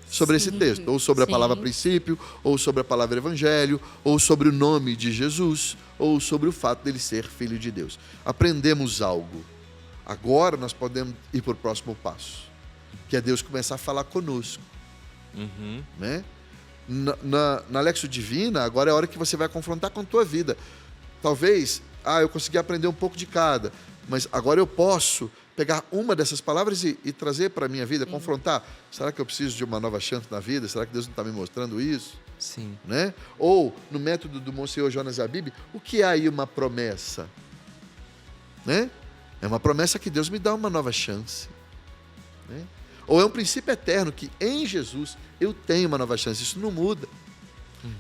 sobre esse texto, ou sobre a palavra princípio, ou sobre a palavra evangelho, ou sobre o nome de Jesus, ou sobre o fato dele ser Filho de Deus. Aprendemos algo. Agora nós podemos ir para o próximo passo, que é Deus começar a falar conosco. Né? Na Lexio Divina, agora é a hora que você vai confrontar com a tua vida. Talvez, eu consegui aprender um pouco de cada, mas agora eu posso pegar uma dessas palavras e trazer para a minha vida, confrontar. Será que eu preciso de uma nova chance na vida? Será que Deus não está me mostrando isso? Sim. Né? Ou, no método do Monsenhor Jonas Abib, o que é aí uma promessa? Né? É uma promessa que Deus me dá uma nova chance. Né? Ou é um princípio eterno que em Jesus eu tenho uma nova chance. Isso não muda.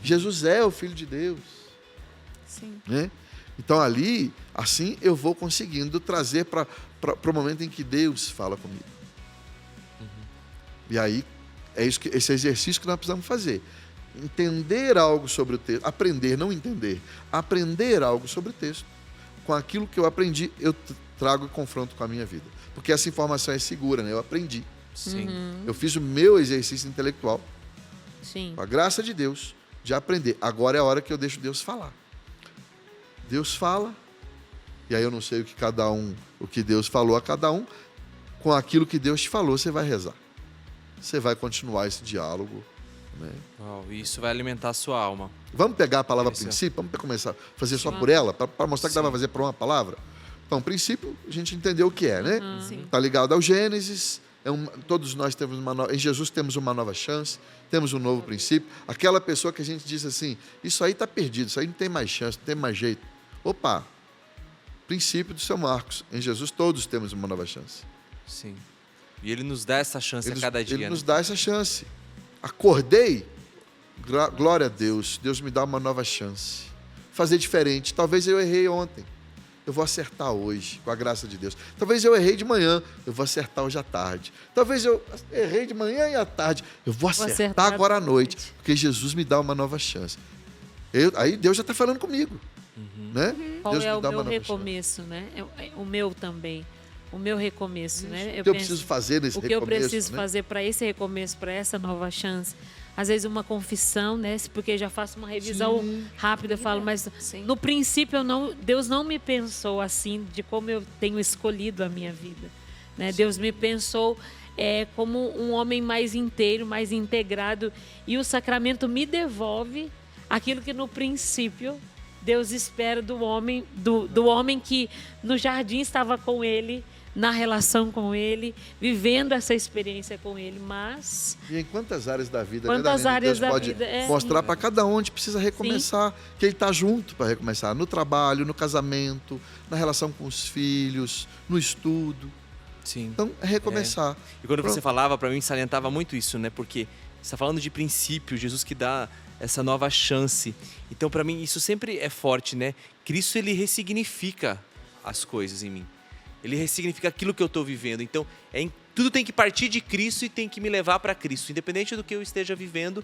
Jesus é o Filho de Deus. Sim. Né? Então ali, assim eu vou conseguindo trazer para o momento em que Deus fala comigo. E aí, é isso esse exercício que nós precisamos fazer. Entender algo sobre o texto, aprender, não entender, aprender algo sobre o texto. Com aquilo que eu aprendi, eu trago e confronto com a minha vida. Porque essa informação é segura, né? Eu aprendi. Sim. Eu fiz o meu exercício intelectual, Sim. com a graça de Deus, de aprender. Agora é a hora que eu deixo Deus falar. Deus fala, e aí eu não sei o que Deus falou a cada um, com aquilo que Deus te falou, você vai rezar. Você vai continuar esse diálogo. Né? Uau, isso vai alimentar a sua alma. Vamos pegar a palavra Isso. princípio, vamos começar a fazer só por ela, para mostrar que dá para fazer por uma palavra? Então, princípio, a gente entendeu o que é, né? Sim. Está ligado ao Gênesis, todos nós temos em Jesus temos uma nova chance, temos um novo princípio. Aquela pessoa que a gente diz assim, isso aí está perdido, isso aí não tem mais chance, não tem mais jeito. Opa, princípio do São Marcos, em Jesus todos temos uma nova chance. Sim. E ele nos dá essa chance a cada dia. Ele né? nos dá essa chance. Acordei, glória a Deus, Deus me dá uma nova chance. Fazer diferente, talvez eu errei ontem, eu vou acertar hoje, com a graça de Deus. Talvez eu errei de manhã, eu vou acertar hoje à tarde. Talvez eu errei de manhã e à tarde, eu vou acertar agora à noite, porque Jesus me dá uma nova chance. Aí Deus já está falando comigo. Né? Qual Deus é me o dá meu uma nova recomeço, né? O meu também. O meu recomeço, né? O que eu preciso fazer nesse o que eu recomeço, preciso né? fazer para esse recomeço, para essa nova chance. Às vezes uma confissão, né? Porque eu já faço uma revisão rápida, eu falo, mas Sim. no princípio Deus não me pensou assim, de como eu tenho escolhido a minha vida. Né? Deus me pensou como um homem mais inteiro, mais integrado, e o sacramento me devolve aquilo que no princípio Deus espera do homem, do homem que no jardim estava com ele, na relação com ele, vivendo essa experiência com ele, mas... E em quantas áreas da vida, Quantas né, áreas Deus da pode vida, mostrar para cada um onde precisa recomeçar, que ele está junto para recomeçar, no trabalho, no casamento, na relação com os filhos, no estudo. Sim. Então, é recomeçar. E quando você Pronto. falava, para mim, salientava muito isso, né? Porque você está falando de princípio, Jesus que dá essa nova chance. Então, para mim, isso sempre é forte, né? Cristo, ele ressignifica as coisas em mim. Ele ressignifica aquilo que eu estou vivendo. Então, é tudo tem que partir de Cristo e tem que me levar para Cristo. Independente do que eu esteja vivendo,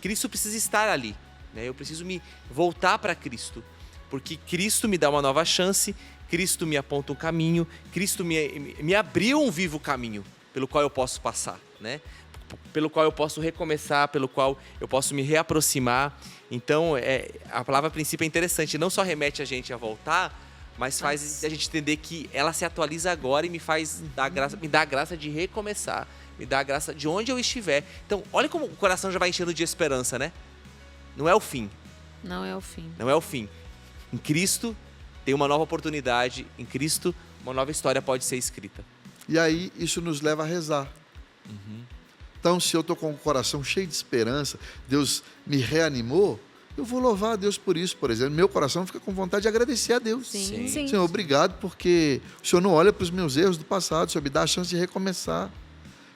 Cristo precisa estar ali, né? Eu preciso me voltar para Cristo, porque Cristo me dá uma nova chance, Cristo me aponta um caminho, Cristo me abriu um vivo caminho pelo qual eu posso passar, né? Pelo qual eu posso recomeçar, pelo qual eu posso me reaproximar. Então, a palavra princípio é interessante, não só remete a gente a voltar, mas faz a gente entender que ela se atualiza agora e me dá a graça de recomeçar, me dá a graça de onde eu estiver. Então, olha como o coração já vai enchendo de esperança, né? Não é o fim. Não é o fim. Não é o fim. Em Cristo tem uma nova oportunidade, em Cristo uma nova história pode ser escrita. E aí isso nos leva a rezar. Então, se eu estou com o coração cheio de esperança, Deus me reanimou, eu vou louvar a Deus por isso, por exemplo. Meu coração fica com vontade de agradecer a Deus. Sim. Senhor, obrigado porque o Senhor não olha para os meus erros do passado, o Senhor me dá a chance de recomeçar.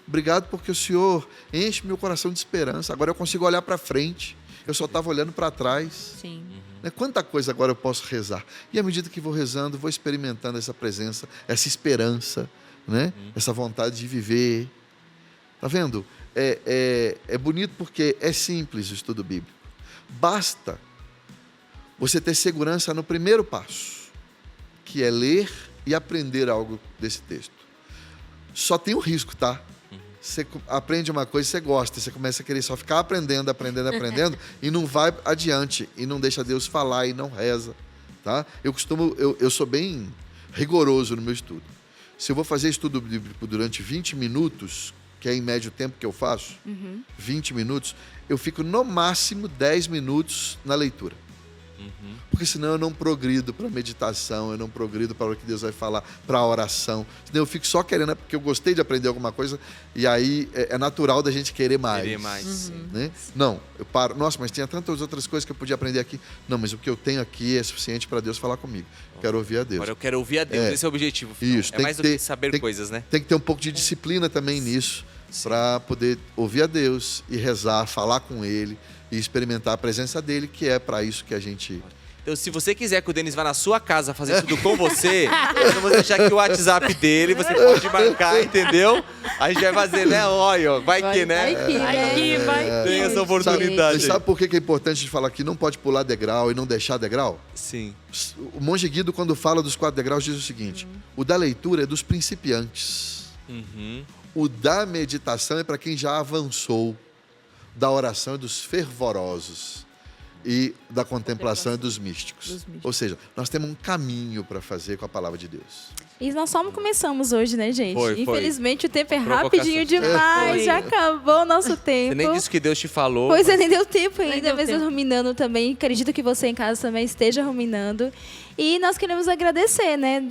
Obrigado porque o Senhor enche meu coração de esperança. Agora eu consigo olhar para frente. Eu só estava olhando para trás. Sim. Né? Quanta coisa agora eu posso rezar. E à medida que vou rezando, vou experimentando essa presença, essa esperança, né? Essa vontade de viver. Tá vendo? É bonito porque é simples o estudo bíblico. Basta você ter segurança no primeiro passo, que é ler e aprender algo desse texto. Só tem um risco, tá? Você aprende uma coisa, você gosta, você começa a querer só ficar aprendendo e não vai adiante, e não deixa Deus falar e não reza, tá? Eu sou bem rigoroso no meu estudo. Se eu vou fazer estudo bíblico durante 20 minutos, que é em médio o tempo que eu faço, 20 minutos, eu fico no máximo 10 minutos na leitura. Porque senão eu não progrido para a meditação, eu não progrido para o que Deus vai falar, para a oração. Senão eu fico só querendo, porque eu gostei de aprender alguma coisa, e aí é natural da gente querer mais. Querer mais. Né? Não, eu paro. Nossa, mas tinha tantas outras coisas que eu podia aprender aqui. Não, mas o que eu tenho aqui é suficiente para Deus falar comigo. Eu quero ouvir a Deus. Agora eu quero ouvir a Deus, esse é o objetivo. Isso, é mais do que saber coisas, né? Tem que ter um pouco de disciplina também nisso, para poder ouvir a Deus e rezar, falar com Ele e experimentar a presença dEle, que é para isso que a gente... Então, se você quiser que o Denis vá na sua casa fazer tudo com você, nós vamos deixar aqui o WhatsApp dele, você pode marcar, entendeu? A gente vai fazer, né? Olha, vai que, né? Tem essa oportunidade. Sabe por que é importante de falar que não pode pular degrau e não deixar degrau? Sim. O monge Guido, quando fala dos 4 degraus, diz o seguinte: o da leitura é dos principiantes. O da meditação é para quem já avançou. Da oração é dos fervorosos. E da contemplação é dos místicos. Ou seja, nós temos um caminho para fazer com a palavra de Deus. E nós só começamos hoje, né, gente? Foi. Infelizmente o tempo é Provocação. rapidinho demais, já acabou o nosso tempo. Você nem disse que Deus te falou. Pois é, nem deu tempo ainda, deu mas tempo. ruminando também. Acredito que você em casa também esteja ruminando. E nós queremos agradecer, né?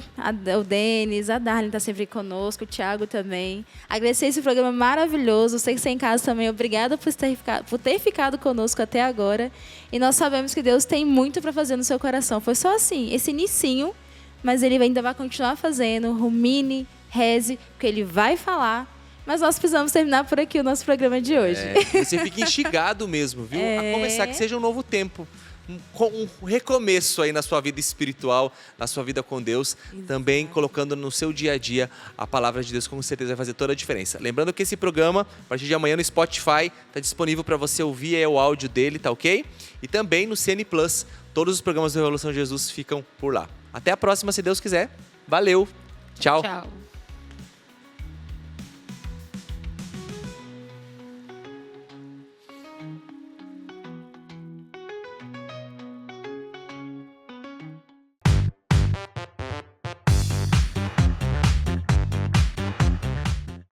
O Denis, a Darlene está sempre conosco, o Thiago também. Agradecer esse programa maravilhoso. Sei que você em casa também. Obrigada por ter ficado conosco até agora. E nós sabemos que Deus tem muito para fazer no seu coração. Foi só assim, esse inicinho, mas Ele ainda vai continuar fazendo. Rumine, reze, porque Ele vai falar. Mas nós precisamos terminar por aqui o nosso programa de hoje. Você fica instigado mesmo, viu? A começar que seja um novo tempo. Um recomeço aí na sua vida espiritual, na sua vida com Deus, também colocando no seu dia a dia a palavra de Deus, com certeza vai fazer toda a diferença. Lembrando que esse programa, a partir de amanhã no Spotify, está disponível para você ouvir o áudio dele, tá ok? E também no CN Plus, todos os programas do Revolução Jesus ficam por lá. Até a próxima, se Deus quiser. Valeu, tchau. Tchau.